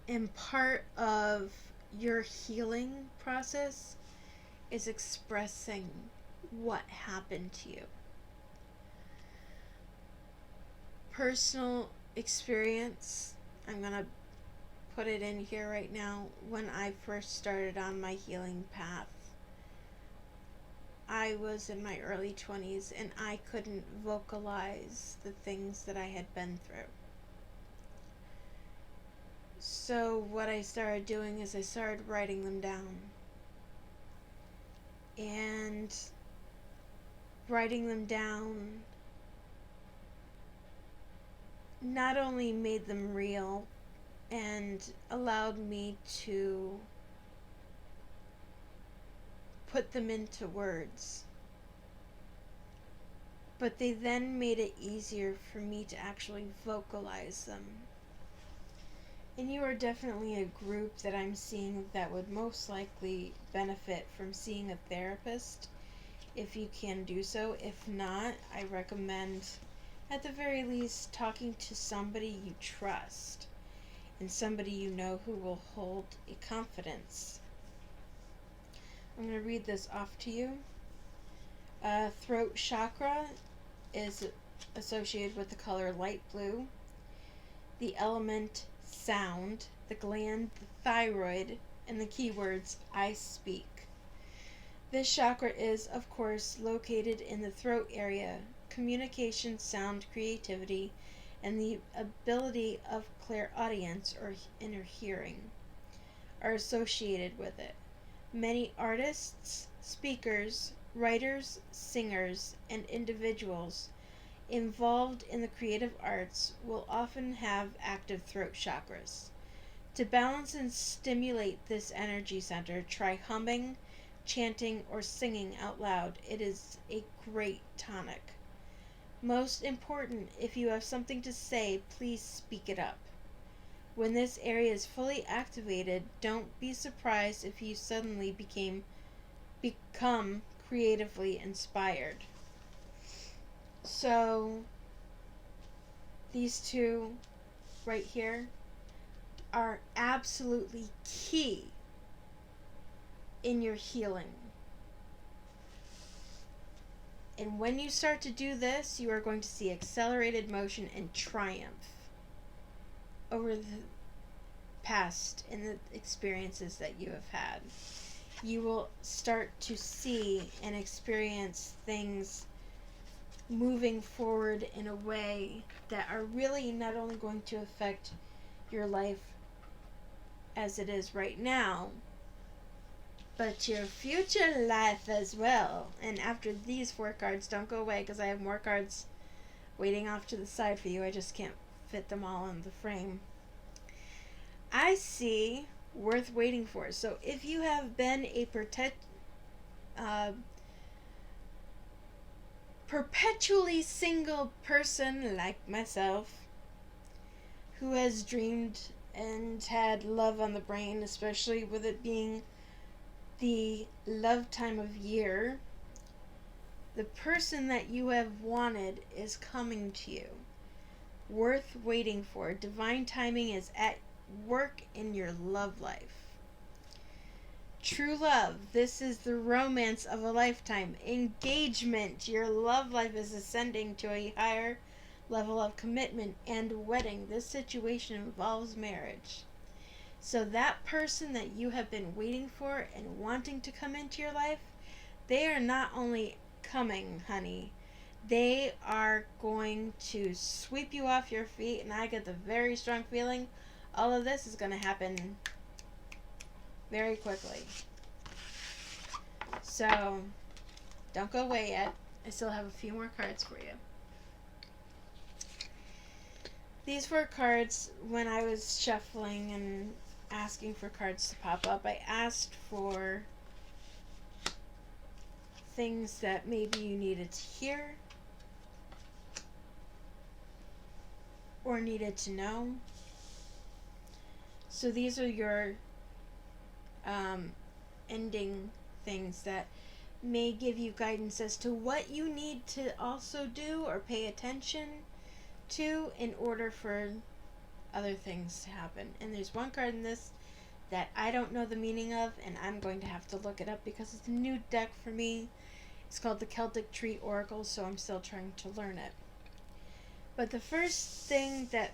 And part of your healing process is expressing what happened to you. Personal experience, I'm going to put it in here right now. When I first started on my healing path, I was in my early 20s and I couldn't vocalize the things that I had been through. So what I started doing is I started writing them down. And writing them down not only made them real and allowed me to put them into words, but they then made it easier for me to actually vocalize them. And you are definitely a group that I'm seeing that would most likely benefit from seeing a therapist, if you can do so. If not, I recommend, at the very least, talking to somebody you trust and somebody you know who will hold a confidence. I'm going to read this off to you. Throat chakra is associated with the color light blue, the element sound, the gland, the thyroid, and the keywords I speak. This chakra is, of course, located in the throat area. Communication, sound, creativity, and the ability of clairaudience or inner hearing are associated with it. Many artists, speakers, writers, singers, and individuals involved in the creative arts will often have active throat chakras. To balance and stimulate this energy center, try humming, chanting, or singing out loud. It is a great tonic. Most important, if you have something to say, please speak it up. When this area is fully activated, don't be surprised if you suddenly become creatively inspired. So, these two right here are absolutely key in your healing. And when you start to do this, you are going to see accelerated motion and triumph over the past and the experiences that you have had. You will start to see and experience things moving forward in a way that are really not only going to affect your life as it is right now, but your future life as well. And after these 4 cards, don't go away because I have more cards waiting off to the side for you. I just can't fit them all in the frame. I see worth waiting for. So if you have been a perpetually single person like myself, who has dreamed and had love on the brain, especially with it being the love time of year, the person that you have wanted is coming to you. Worth waiting for. Divine timing is at work in your love life. True love. This is the romance of a lifetime. Engagement. Your love life is ascending to a higher level of commitment and wedding. This situation involves marriage. So that person that you have been waiting for and wanting to come into your life, they are not only coming, honey, they are going to sweep you off your feet, and I get the very strong feeling all of this is going to happen very quickly. So, don't go away yet. I still have a few more cards for you. These were cards when I was shuffling and asking for cards to pop up. I asked for things that maybe you needed to hear or needed to know. So these are your ending things that may give you guidance as to what you need to also do or pay attention to in order for other things to happen. And there's one card in this that I don't know the meaning of, and I'm going to have to look it up because it's a new deck for me. It's called the Celtic Tree Oracle, so I'm still trying to learn it. But the first thing that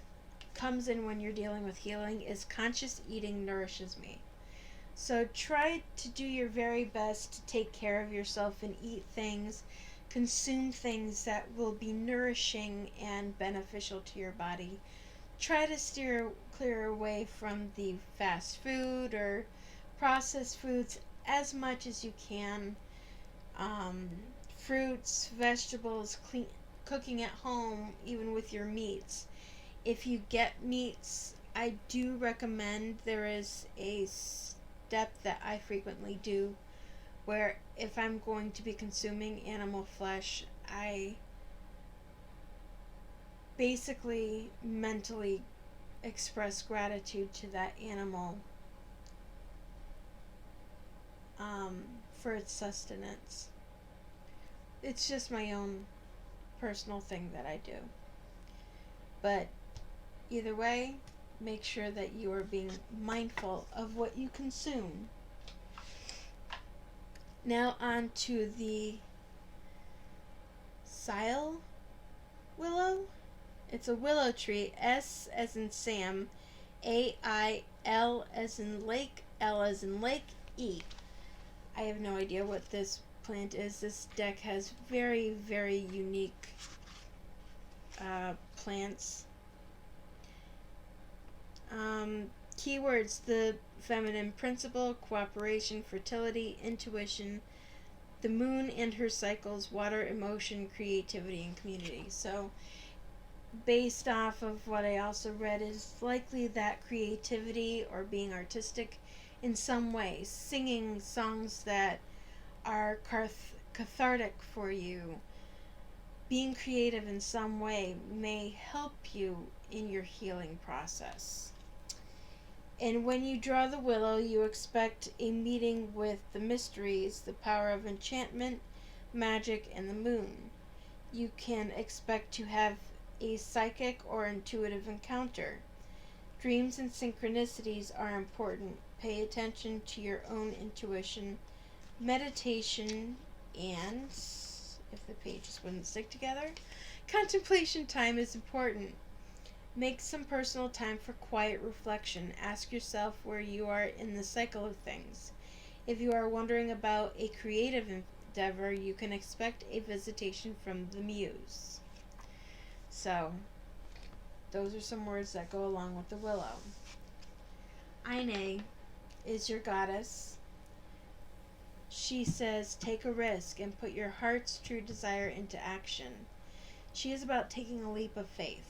comes in when you're dealing with healing is conscious eating nourishes me. So try to do your very best to take care of yourself and eat things, consume things that will be nourishing and beneficial to your body. Try to steer clear away from the fast food or processed foods as much as you can. Fruits, vegetables, cooking at home, even with your meats. If you get meats, I do recommend there is a step that I frequently do where if I'm going to be consuming animal flesh, I basically mentally express gratitude to that animal for its sustenance. It's just my own personal thing that I do. But either way, make sure that you are being mindful of what you consume. Now on to the Sile willow. It's a willow tree. S as in Sam, A-I-L as in lake, L as in lake, E. I have no idea what this plant is. This deck has very, very unique plants. Keywords: the feminine principle, cooperation, fertility, intuition, the moon and her cycles, water, emotion, creativity, and community. So based off of what I also read, is likely that creativity or being artistic in some way, singing songs that are cathartic for you, being creative in some way may help you in your healing process. And when you draw the willow, you expect a meeting with the mysteries, the power of enchantment, magic, and the moon. You can expect to have a psychic or intuitive encounter. Dreams and synchronicities are important. Pay attention to your own intuition. Meditation and, if the pages wouldn't stick together, contemplation time is important. Make some personal time for quiet reflection. Ask yourself where you are in the cycle of things. If you are wondering about a creative endeavor, you can expect a visitation from the muse. So, those are some words that go along with the willow. Ine is your goddess. She says, take a risk and put your heart's true desire into action. She is about taking a leap of faith.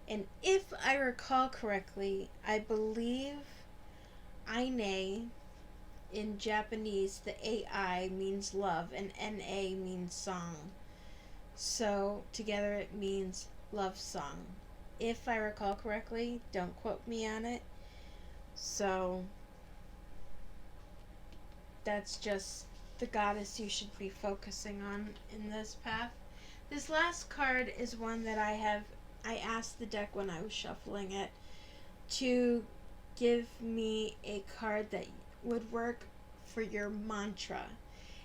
And if I recall correctly, I believe Ine in Japanese, the AI means love and NA means song. So together it means love song. If I recall correctly, don't quote me on it. So that's just the goddess you should be focusing on in this path. This last card is one that I asked the deck when I was shuffling it to give me a card that would work for your mantra.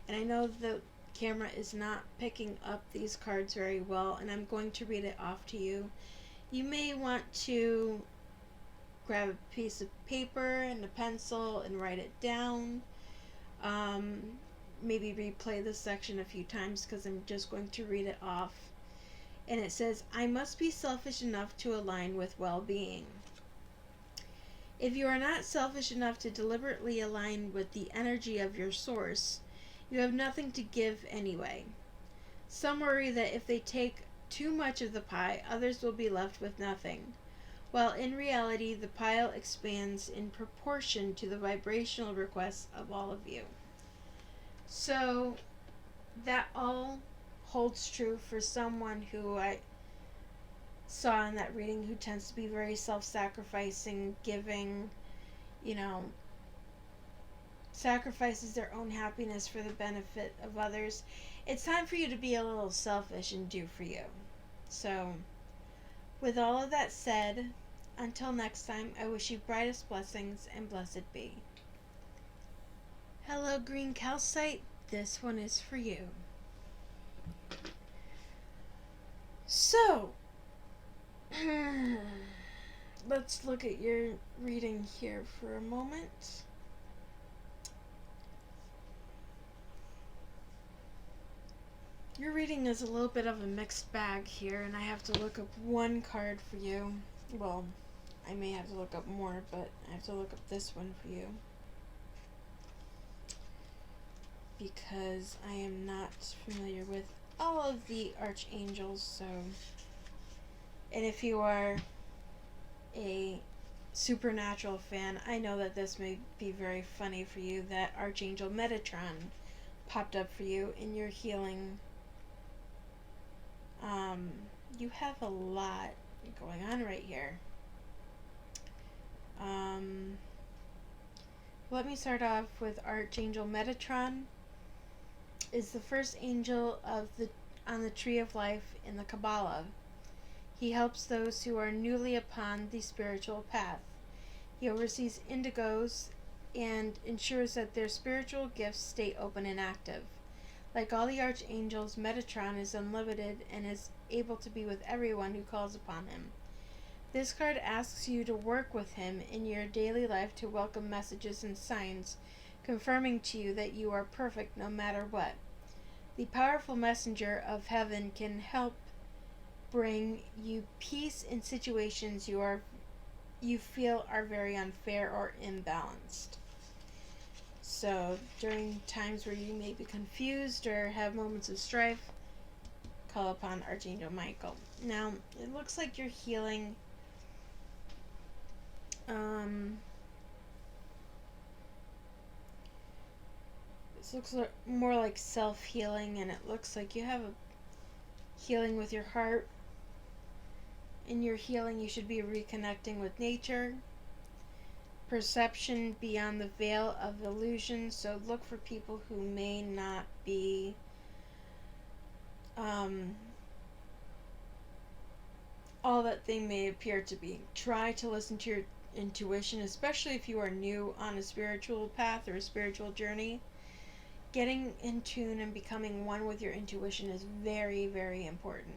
And I know the camera is not picking up these cards very well, and I'm going to read it off to you. You may want to grab a piece of paper and a pencil and write it down. Maybe replay this section a few times because I'm just going to read it off. And it says, I must be selfish enough to align with well-being. If you are not selfish enough to deliberately align with the energy of your source, you have nothing to give anyway. Some worry that if they take too much of the pie, others will be left with nothing. While in reality, the pile expands in proportion to the vibrational requests of all of you. So, that all holds true for someone who I saw in that reading who tends to be very self-sacrificing, giving, sacrifices their own happiness for the benefit of others. It's time for you to be a little selfish and do for you. So, with all of that said, until next time, I wish you brightest blessings and blessed be. Hello, green calcite. This one is for you. So, let's look at your reading here for a moment. Your reading is a little bit of a mixed bag here, and I have to look up one card for you. Well, I may have to look up more, but I have to look up this one for you, because I am not familiar with all of the archangels. So, and if you are a supernatural fan, I know that this may be very funny for you, that Archangel Metatron popped up for you in your healing. You have a lot going on right here. Let me start off with Archangel Metatron. Is the first angel on the Tree of Life in the Kabbalah. He helps those who are newly upon the spiritual path. He oversees indigos and ensures that their spiritual gifts stay open and active. Like all the archangels, Metatron is unlimited and is able to be with everyone who calls upon him. This card asks you to work with him in your daily life to welcome messages and signs, confirming to you that you are perfect no matter what. The powerful messenger of heaven can help bring you peace in situations you feel are very unfair or imbalanced. So, during times where you may be confused or have moments of strife, call upon Archangel Michael. Now, it looks like you're healing. This looks more like self-healing, and it looks like you have a healing with your heart. In your healing, you should be reconnecting with nature. Perception beyond the veil of illusion. So look for people who may not be all that they may appear to be. Try to listen to your intuition, especially if you are new on a spiritual path or a spiritual journey. Getting in tune and becoming one with your intuition is very, very important.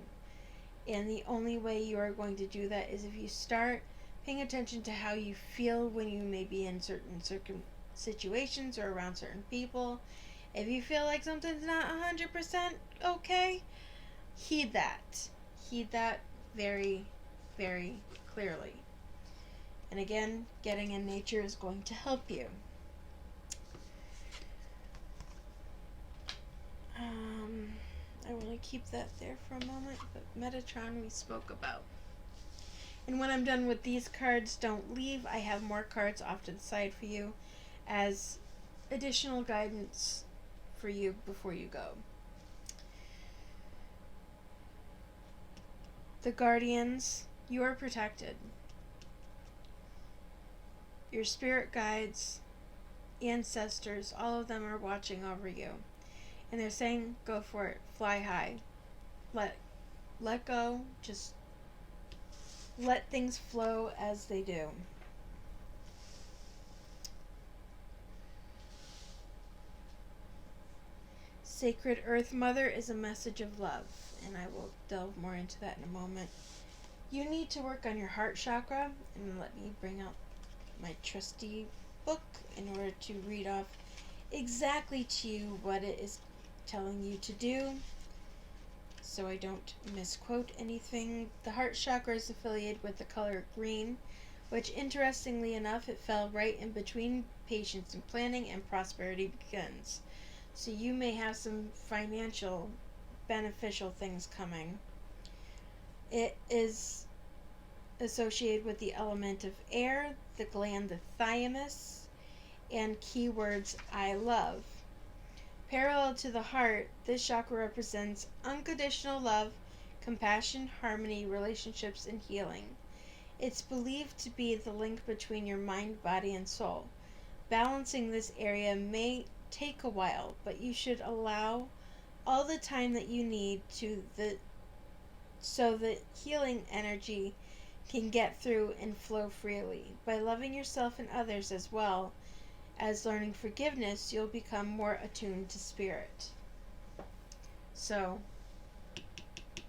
And the only way you are going to do that is if you start paying attention to how you feel when you may be in certain situations or around certain people. If you feel like something's not 100% okay, heed that. Heed that very, very clearly. And again, getting in nature is going to help you. I want to keep that there for a moment, but Metatron we spoke about. And when I'm done with these cards, don't leave. I have more cards off to the side for you as additional guidance for you before you go. The Guardians, you are protected. Your spirit guides, ancestors, all of them are watching over you. And they're saying, go for it. Fly high. Let go. Just let things flow as they do. Sacred Earth Mother is a message of love, and I will delve more into that in a moment. You need to work on your heart chakra, and let me bring out my trusty book in order to read off exactly to you what it is telling you to do, so I don't misquote anything. The heart chakra is affiliated with the color green, which interestingly enough, it fell right in between patience and planning and prosperity begins. So you may have some financial beneficial things coming. It is associated with the element of air, the gland, the thymus, and keywords I love. Parallel to the heart, this chakra represents unconditional love, compassion, harmony, relationships, and healing. It's believed to be the link between your mind, body, and soul. Balancing this area may take a while, but you should allow all the time that you need so the healing energy can get through and flow freely. By loving yourself and others as well as learning forgiveness, you'll become more attuned to spirit. So,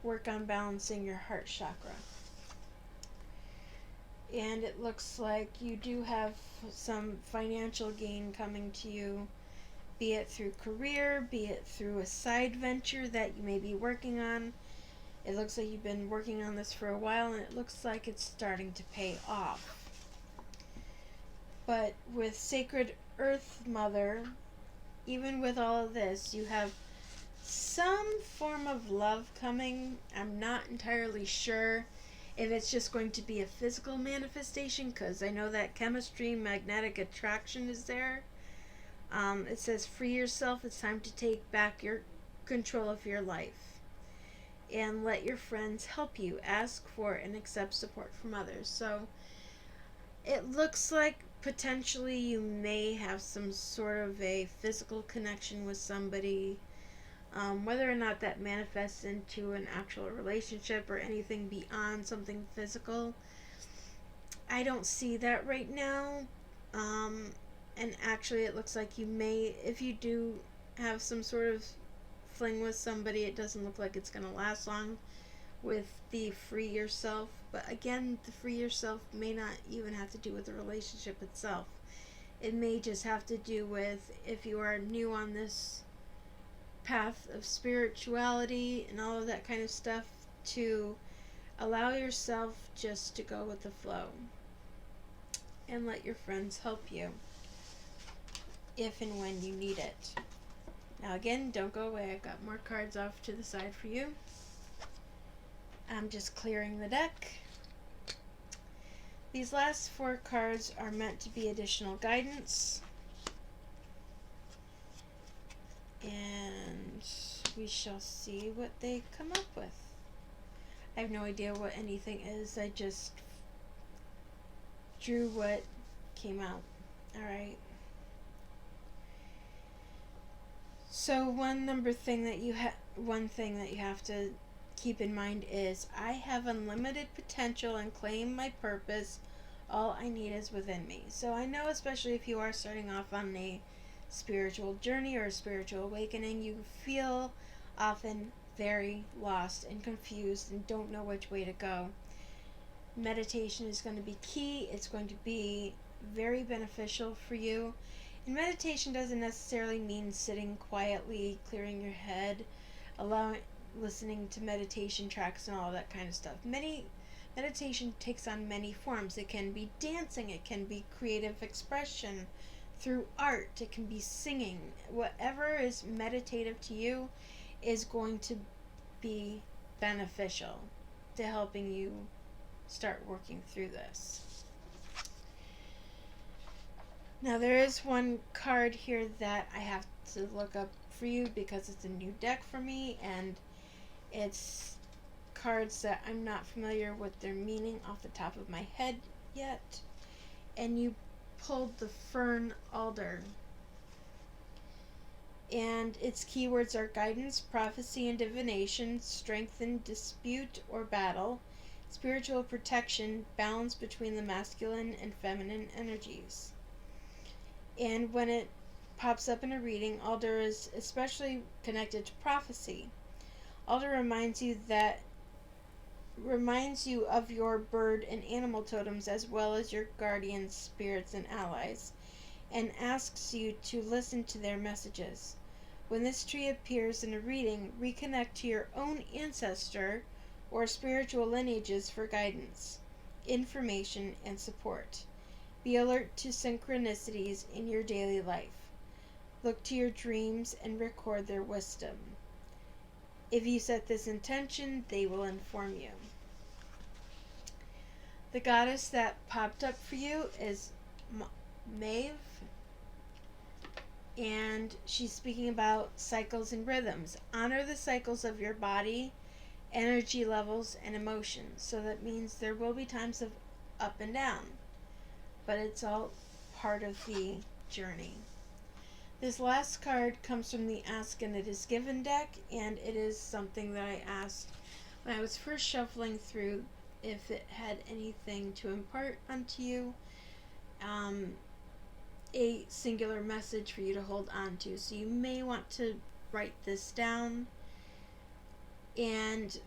work on balancing your heart chakra. And it looks like you do have some financial gain coming to you, be it through career, be it through a side venture that you may be working on. It looks like you've been working on this for a while, and it looks like it's starting to pay off. But with Sacred Earth Mother, even with all of this, you have some form of love coming. I'm not entirely sure if it's just going to be a physical manifestation, because I know that chemistry, magnetic attraction is there. It says, free yourself. It's time to take back your control of your life. And let your friends help you. Ask for and accept support from others. So, it looks like potentially you may have some sort of a physical connection with somebody. Whether or not that manifests into an actual relationship or anything beyond something physical, I don't see that right now. And actually it looks like you may, if you do have some sort of fling with somebody, it doesn't look like it's going to last long with the free yourself. But again, the free yourself may not even have to do with the relationship itself. It may just have to do with, if you are new on this path of spirituality and all of that kind of stuff, to allow yourself just to go with the flow and let your friends help you if and when you need it. Now again, don't go away. I've got more cards off to the side for you. I'm just clearing the deck. These last 4 cards are meant to be additional guidance. And we shall see what they come up with. I have no idea what anything is. I just drew what came out. Alright. So one thing that you have to keep in mind is, I have unlimited potential and claim my purpose. All I need is within me. So I know, especially if you are starting off on a spiritual journey or a spiritual awakening, you feel often very lost and confused and don't know which way to go. Meditation is going to be key. It's going to be very beneficial for you. And meditation doesn't necessarily mean sitting quietly, clearing your head, listening to meditation tracks and all that kind of stuff. Meditation takes on many forms. It can be dancing, it can be creative expression through art, it can be singing. Whatever is meditative to you is going to be beneficial to helping you start working through this. Now there is one card here that I have to look up for you because it's a new deck for me, and it's cards that I'm not familiar with their meaning off the top of my head yet. And you pulled the Fern Alder. And its keywords are guidance, prophecy and divination, strength in dispute or battle, spiritual protection, balance between the masculine and feminine energies. And when it pops up in a reading, Alder is especially connected to prophecy. Alder reminds you of your bird and animal totems, as well as your guardians, spirits, and allies, and asks you to listen to their messages. When this tree appears in a reading, reconnect to your own ancestor or spiritual lineages for guidance, information, and support. Be alert to synchronicities in your daily life. Look to your dreams and record their wisdom. If you set this intention, they will inform you. The goddess that popped up for you is Maeve, and she's speaking about cycles and rhythms. Honor the cycles of your body, energy levels, and emotions. So that means there will be times of up and down, but it's all part of the journey. This last card comes from the Ask and It Is Given deck, and it is something that I asked when I was first shuffling through if it had anything to impart unto you, a singular message for you to hold on to. So you may want to write this down. And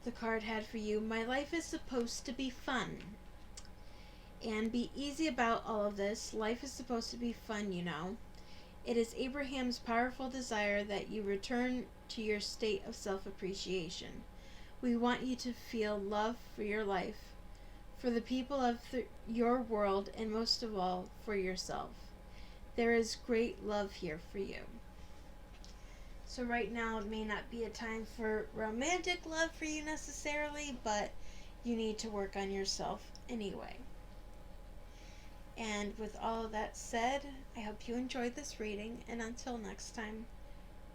the card had for you, my life is supposed to be fun. And be easy about all of this. Life is supposed to be fun, you know. It is Abraham's powerful desire that you return to your state of self-appreciation. We want you to feel love for your life, for the people of your world, and most of all, for yourself. There is great love here for you. So right now it may not be a time for romantic love for you necessarily, but you need to work on yourself anyway. And with all of that said, I hope you enjoyed this reading, and until next time,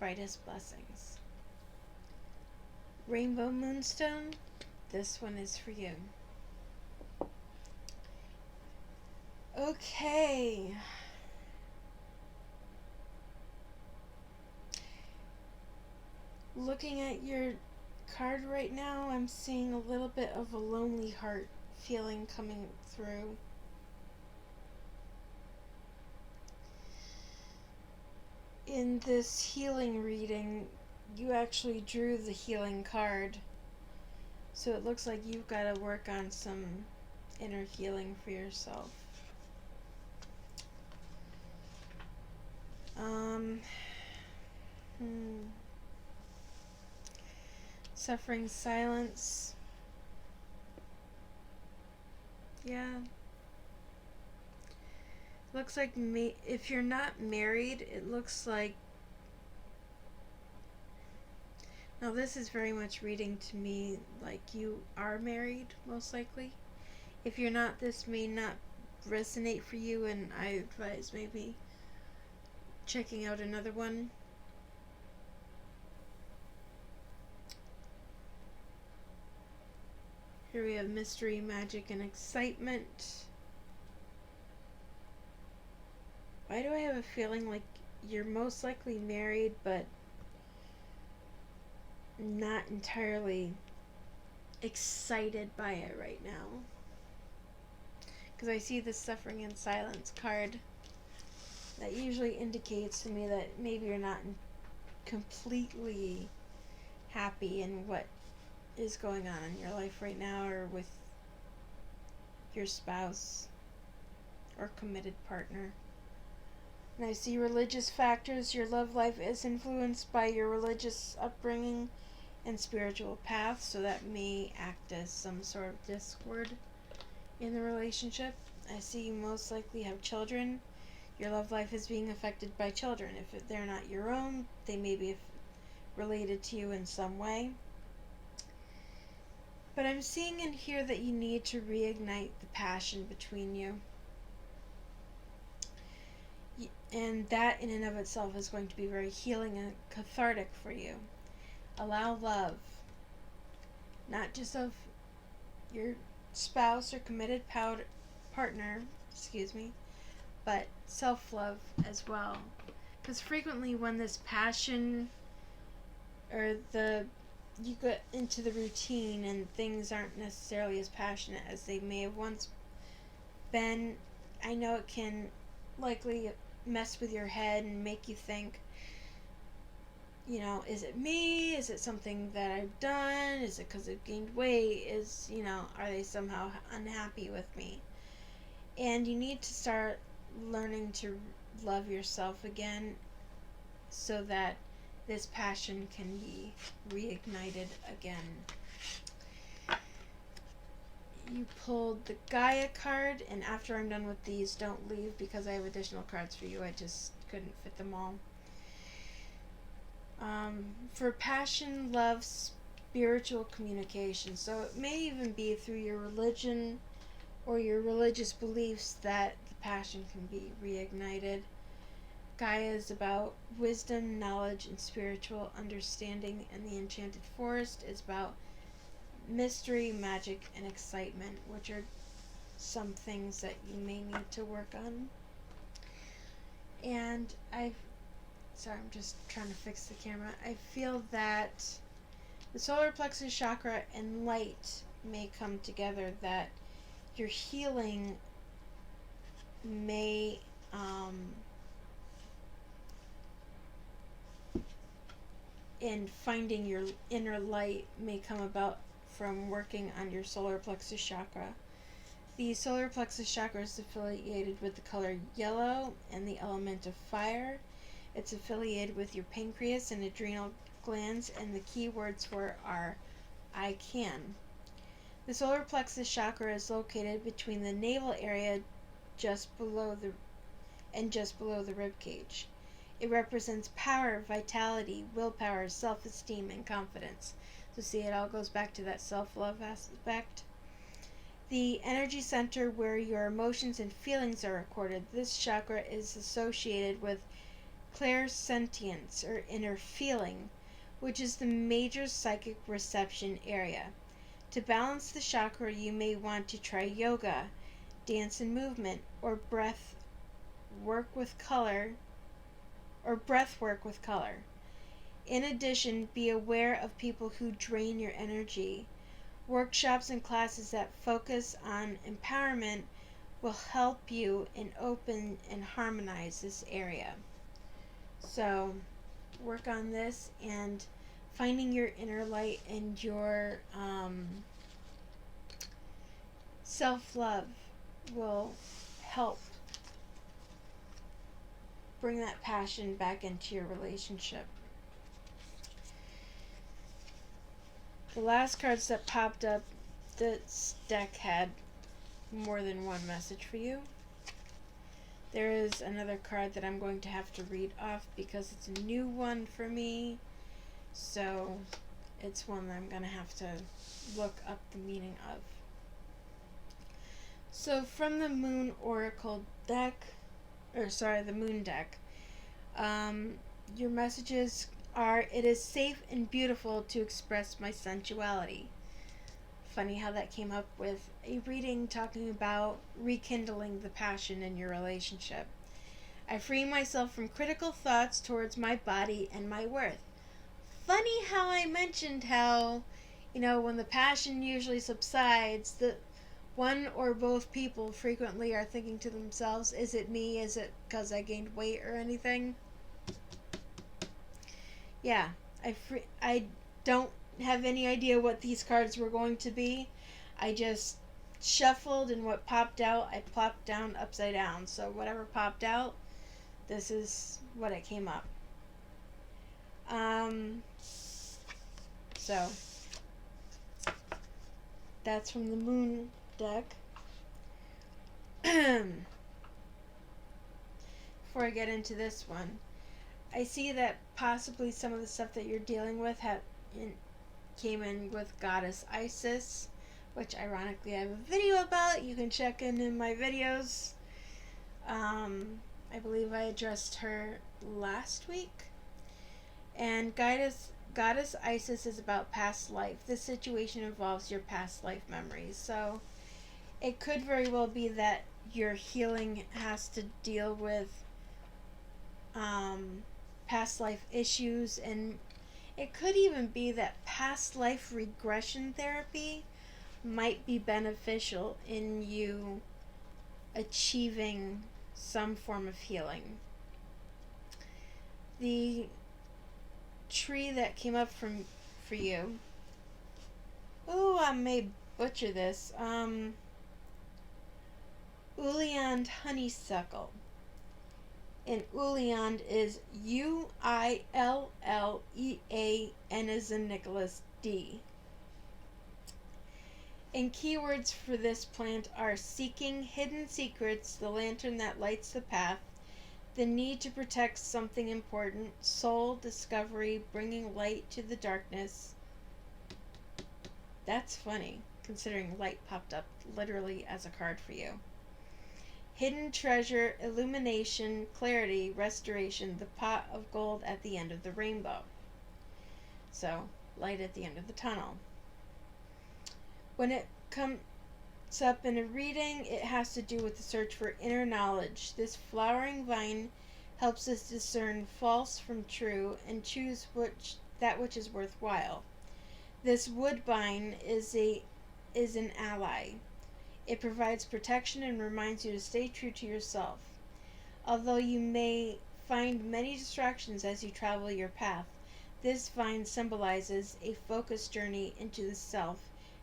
brightest blessings. Rainbow Moonstone, this one is for you. Okay. Looking at your card right now, I'm seeing a little bit of a lonely heart feeling coming through. In this healing reading, you actually drew the healing card. So it looks like you've got to work on some inner healing for yourself. Suffering silence. Yeah. Looks like if you're not married, it looks like... Now this is very much reading to me like you are married, most likely. If you're not, this may not resonate for you, and I advise maybe checking out another one. Here we have mystery, magic, and excitement. Why do I have a feeling like you're most likely married, but not entirely excited by it right now? Because I see the suffering and silence card. That usually indicates to me that maybe you're not completely happy in what is going on in your life right now, or with your spouse or committed partner. And I see religious factors. Your love life is influenced by your religious upbringing and spiritual path, so that may act as some sort of discord in the relationship. I see you most likely have children. Your love life is being affected by children. If they're not your own, they may be related to you in some way. But I'm seeing in here that you need to reignite the passion between you. And that in and of itself is going to be very healing and cathartic for you. Allow love, not just of your spouse or committed partner, but self-love as well. Because frequently when this passion or you get into the routine and things aren't necessarily as passionate as they may have once been, I know it can likely mess with your head and make you think, is it me? Is it something that I've done? Is it because I've gained weight? Are they somehow unhappy with me? And you need to start learning to love yourself again so that this passion can be reignited again. You pulled the Gaia card, and after I'm done with these, don't leave because I have additional cards for you. I just couldn't fit them all. For passion, love, spiritual communication. So it may even be through your religion or your religious beliefs that the passion can be reignited. Gaia is about wisdom, knowledge, and spiritual understanding, and the Enchanted Forest is about mystery, magic, and excitement, which are some things that you may need to work on. And sorry, I'm just trying to fix the camera. I feel that the solar plexus chakra and light may come together, that your healing may in finding your inner light may come about from working on your solar plexus chakra. The solar plexus chakra is affiliated with the color yellow and the element of fire. It's affiliated with your pancreas and adrenal glands, and the key words for it are I can. The solar plexus chakra is located between the navel area just below the rib cage. It represents power, vitality, willpower, self-esteem, and confidence. So see, it all goes back to that self-love aspect. The energy center where your emotions and feelings are recorded. This chakra is associated with clairsentience, or inner feeling, which is the major psychic reception area. To balance the chakra, you may want to try yoga, dance and movement, or breath work with color. In addition, be aware of people who drain your energy. Workshops and classes that focus on empowerment will help you and open and harmonize this area. So, work on this, and finding your inner light and your self-love will help bring that passion back into your relationship. The last cards that popped up, this deck had more than one message for you. There is another card that I'm going to have to read off because it's a new one for me. So it's one that I'm going to have to look up the meaning of. So from the Moon Oracle deck, the Moon deck, your messages are, it is safe and beautiful to express my sensuality. Funny how that came up with a reading talking about rekindling the passion in your relationship. I free myself from critical thoughts towards my body and my worth. Funny how I mentioned how, when the passion usually subsides, the one or both people frequently are thinking to themselves, is it me? Is it because I gained weight or anything? Yeah, I don't have any idea what these cards were going to be. I just shuffled, and what popped out, I plopped down upside down. So whatever popped out, this is what it came up. So that's from the Moon deck. Before I get into this one, I see that possibly some of the stuff that you're dealing with came in with Goddess Isis, which ironically I have a video about. You can check in my videos. I believe I addressed her last week. And Goddess Isis is about past life. This situation involves your past life memories. So it could very well be that your healing has to deal with past life issues, and it could even be that past life regression therapy might be beneficial in you achieving some form of healing. The tree that came up for you, I may butcher this, Uilleand honeysuckle. And Uilleand is Uillean as in Nicholas D. And keywords for this plant are seeking hidden secrets, the lantern that lights the path, the need to protect something important, soul discovery, bringing light to the darkness, That's funny, considering light popped up literally as a card for you. Hidden treasure, illumination, clarity, restoration, the pot of gold at the end of the rainbow. So, light at the end of the tunnel. When it comes up in a reading, it has to do with the search for inner knowledge. This flowering vine helps us discern false from true and choose that which is worthwhile. This woodbine is an ally. It provides protection and reminds you to stay true to yourself. Although you may find many distractions as you travel your path, this vine symbolizes a focused journey into the self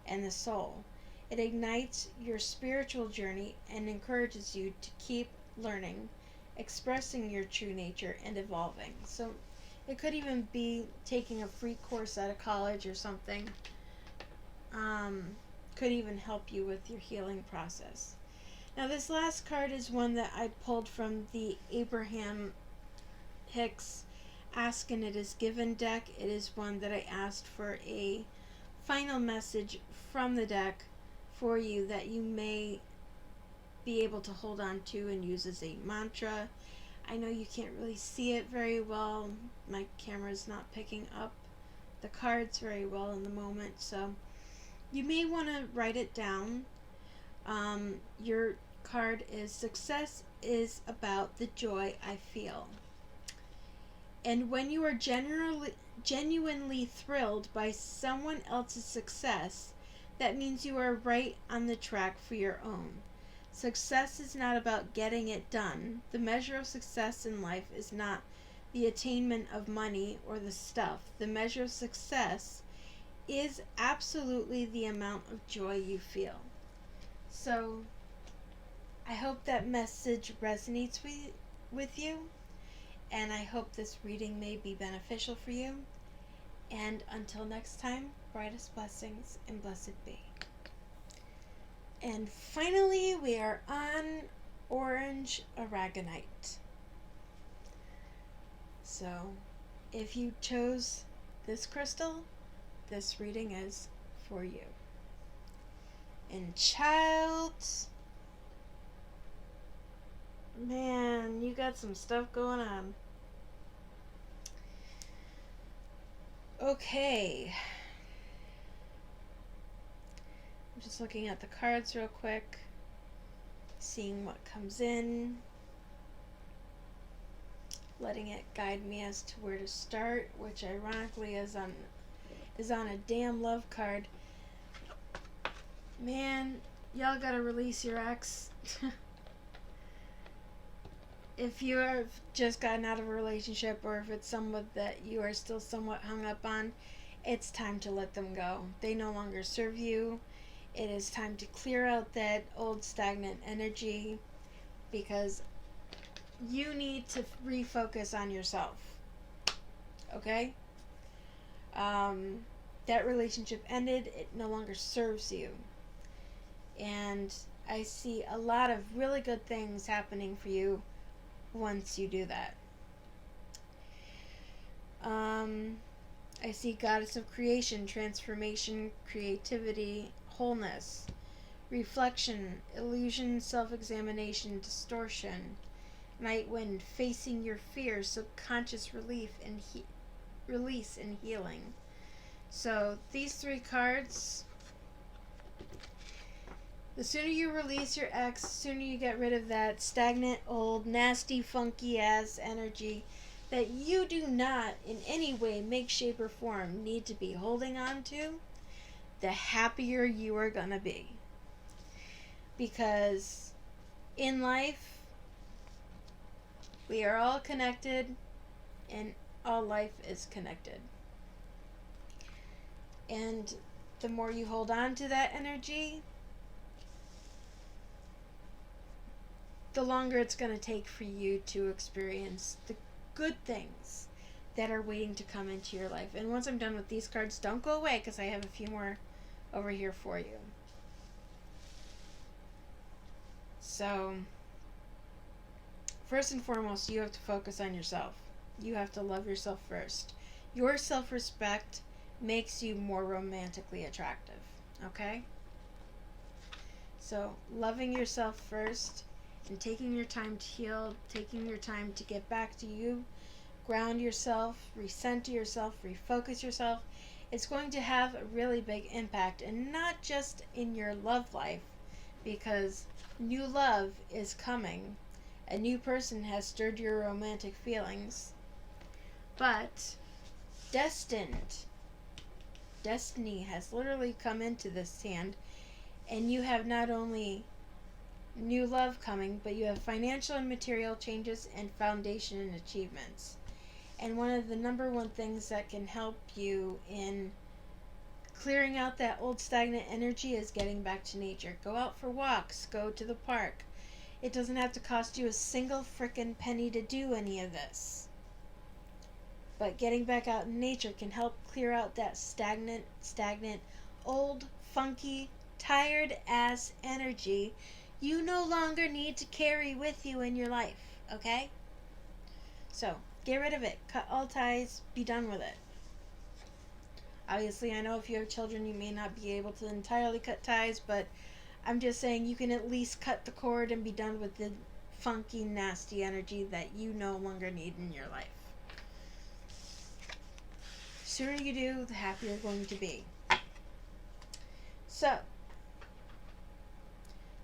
and the soul. It ignites your spiritual journey and encourages you to keep learning, expressing your true nature, and evolving. So it could even be taking a free course at a college or something. Could even help you with your healing process. Now this last card is one that I pulled from the Abraham Hicks Ask and It Is Given deck. It is one that I asked for a final message from the deck for you that you may be able to hold on to and use as a mantra. I know you can't really see it very well. My camera is not picking up the cards very well in the moment, so you may want to write it down. Your card is Success is about the joy I feel. And when you are genuinely thrilled by someone else's success, that means you are right on the track for your own. Success is not about getting it done. The measure of success in life is not the attainment of money or the stuff. The measure of success is absolutely the amount of joy you feel. So, I hope that message resonates with you, and I hope this reading may be beneficial for you. And until next time, brightest blessings and blessed be. And finally, we are on orange Aragonite. So, if you chose this crystal, this reading is for you. And child, man, you got some stuff going on. Okay. I'm just looking at the cards real quick, seeing what comes in, letting it guide me as to where to start, which ironically is on a damn love card. Man, y'all gotta release your ex. If you have just gotten out of a relationship, or if it's someone that you are still somewhat hung up on, it's time to let them go. They no longer serve you. It is time to clear out that old stagnant energy, because you need to refocus on yourself. Okay? That relationship ended. It no longer serves you. And I see a lot of really good things happening for you once you do that. I see Goddess of Creation, transformation, creativity, wholeness, reflection, illusion, self-examination, distortion, night wind, facing your fears, subconscious relief and release and healing. So these three cards, the sooner you release your ex, the sooner you get rid of that stagnant, old, nasty, funky ass energy that you do not in any way, make, shape, or form need to be holding on to, the happier you are gonna be. Because in life, we are all connected, and all life is connected. And the more you hold on to that energy, the longer it's going to take for you to experience the good things that are waiting to come into your life. And once I'm done with these cards, don't go away, because I have a few more over here for you. So, first and foremost, you have to focus on yourself. You have to love yourself first. Your self-respect makes you more romantically attractive. Okay? So, loving yourself first and taking your time to heal, taking your time to get back to you, ground yourself, recenter yourself, refocus yourself, it's going to have a really big impact, and not just in your love life, because new love is coming. A new person has stirred your romantic feelings, but destiny has literally come into this hand, and you have not only new love coming, but you have financial and material changes and foundation and achievements. And one of the number one things that can help you in clearing out that old stagnant energy is getting back to nature. Go out for walks, go to the park. It doesn't have to cost you a single frickin' penny to do any of this. But getting back out in nature can help clear out that stagnant, old, funky, tired ass energy you no longer need to carry with you in your life, okay? So, get rid of it. Cut all ties. Be done with it. Obviously, I know if you have children, you may not be able to entirely cut ties, but I'm just saying you can at least cut the cord and be done with the funky, nasty energy that you no longer need in your life. The sooner you do, the happier you're going to be. So,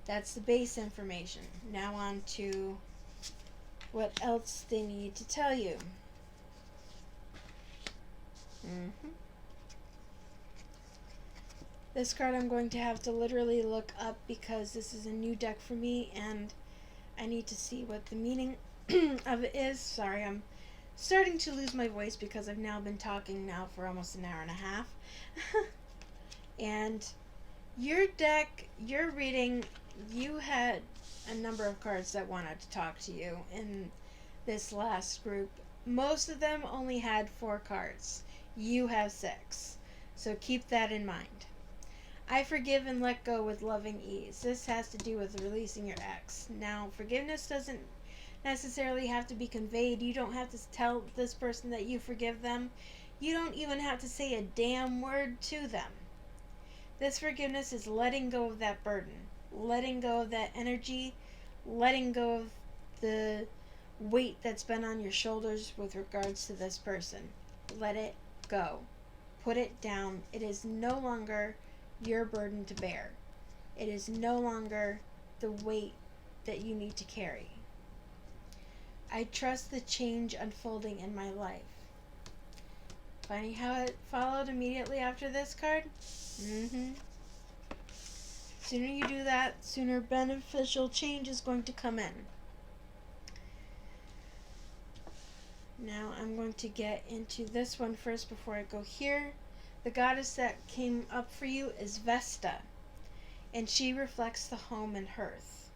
that's the base information. Now on to what else they need to tell you. This card I'm going to have to literally look up because this is a new deck for me and I need to see what the meaning of it is. Sorry, I'm starting to lose my voice because I've now been talking now for almost an hour and a half. And your deck, your reading, you had a number of cards that wanted to talk to you in this last group. Most of them only had 4 cards. You have 6. So keep that in mind. I forgive and let go with loving ease. This has to do with releasing your ex. Now, forgiveness doesn't necessarily have to be conveyed. You don't have to tell this person that you forgive them. You don't even have to say a damn word to them. This forgiveness is letting go of that burden, letting go of that energy, letting go of the weight that's been on your shoulders with regards to this person. Let it go. Put it down. It is no longer your burden to bear. It is no longer the weight that you need to carry. I trust the change unfolding in my life. Finding how it followed immediately after this card? Sooner you do that, sooner beneficial change is going to come in. Now I'm going to get into this one first before I go here. The goddess that came up for you is Vesta, and she reflects the home and hearth.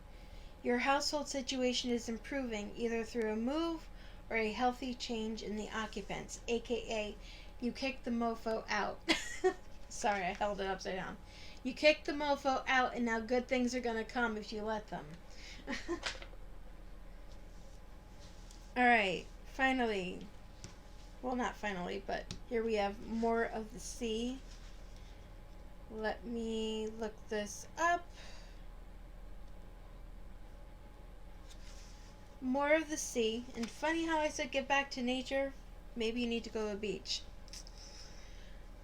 Your household situation is improving either through a move or a healthy change in the occupants, aka you kicked the mofo out. Sorry, I held it upside down. You kicked the mofo out and now good things are going to come if you let them. Alright, finally. Well, not finally, but here we have More of the Sea. Let me look this up. More of the Sea. And funny how I said get back to nature. Maybe you need to go to the beach.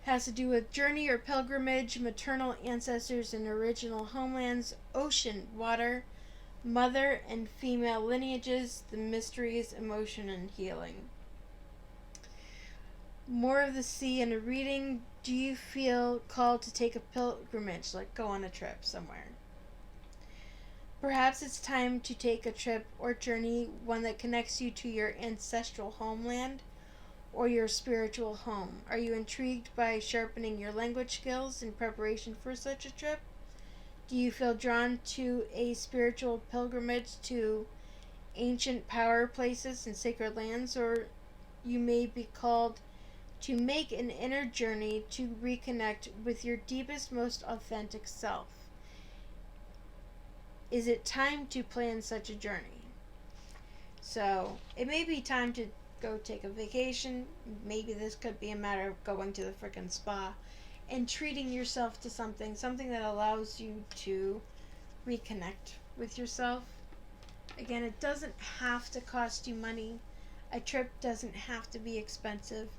Has to do with journey or pilgrimage, maternal ancestors and original homelands, ocean, water, mother and female lineages, the mysteries, emotion, and healing. More of the Sea in a reading. Do you feel called to take a pilgrimage, like go on a trip somewhere? Perhaps it's time to take a trip or journey, one that connects you to your ancestral homeland or your spiritual home. Are you intrigued by sharpening your language skills in preparation for such a trip? Do you feel drawn to a spiritual pilgrimage to ancient power places and sacred lands, or you may be called to make an inner journey to reconnect with your deepest, most authentic self? Is it time to plan such a journey? So, it may be time to go take a vacation. Maybe this could be a matter of going to the frickin' spa and treating yourself to something that allows you to reconnect with yourself. Again, it doesn't have to cost you money. A trip doesn't have to be expensive.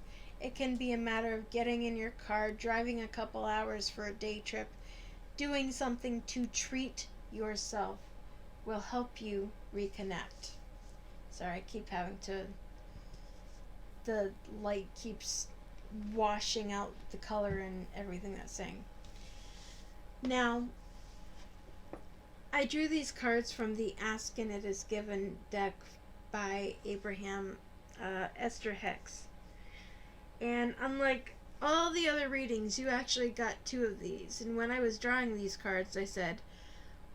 It can be a matter of getting in your car, driving a couple hours for a day trip, doing something to treat yourself will help you reconnect. Sorry, I keep having to... The light keeps washing out the color and everything that's saying. Now, I drew these cards from the Ask and It Is Given deck by Abraham Esther Hicks. And unlike all the other readings, you actually got 2 of these. And when I was drawing these cards, I said,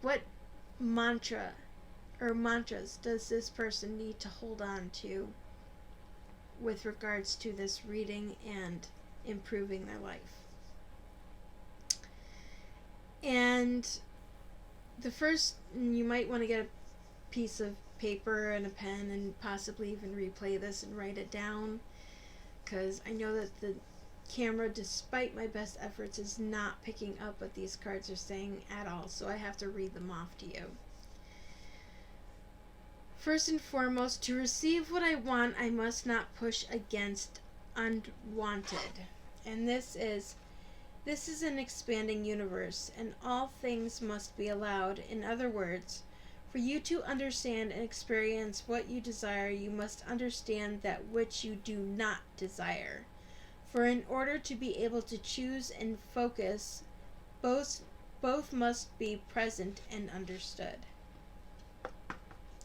what mantra or mantras does this person need to hold on to with regards to this reading and improving their life? And the first, you might want to get a piece of paper and a pen and possibly even replay this and write it down, because I know that the camera, despite my best efforts, is not picking up what these cards are saying at all, so I have to read them off to you. First and foremost, to receive what I want, I must not push against unwanted. And this is an expanding universe, and all things must be allowed. In other words, for you to understand and experience what you desire, you must understand that which you do not desire. For in order to be able to choose and focus, both must be present and understood.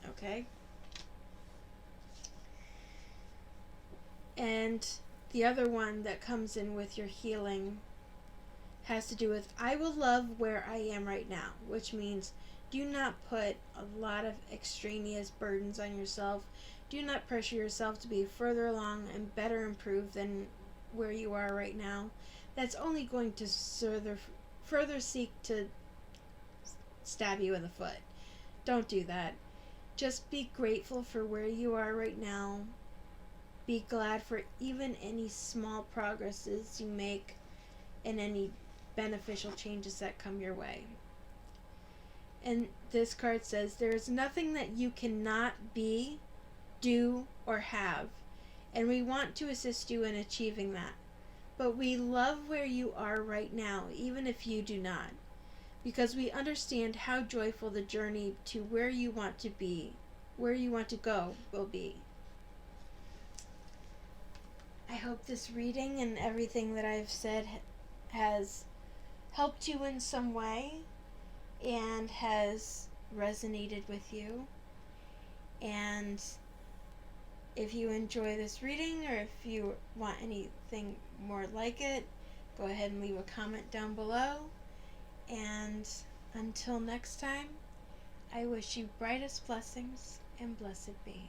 Okay? And the other one that comes in with your healing has to do with, I will love where I am right now, which means do not put a lot of extraneous burdens on yourself. Do not pressure yourself to be further along and better improved than where you are right now. That's only going to further seek to stab you in the foot. Don't do that. Just be grateful for where you are right now. Be glad for even any small progresses you make and any beneficial changes that come your way. And this card says, there is nothing that you cannot be, do, or have, and we want to assist you in achieving that. But we love where you are right now, even if you do not, because we understand how joyful the journey to where you want to be, where you want to go, will be. I hope this reading and everything that I've said has helped you in some way and has resonated with you. And if you enjoy this reading, or if you want anything more like it, go ahead and leave a comment down below. And until next time, I wish you brightest blessings and blessed be.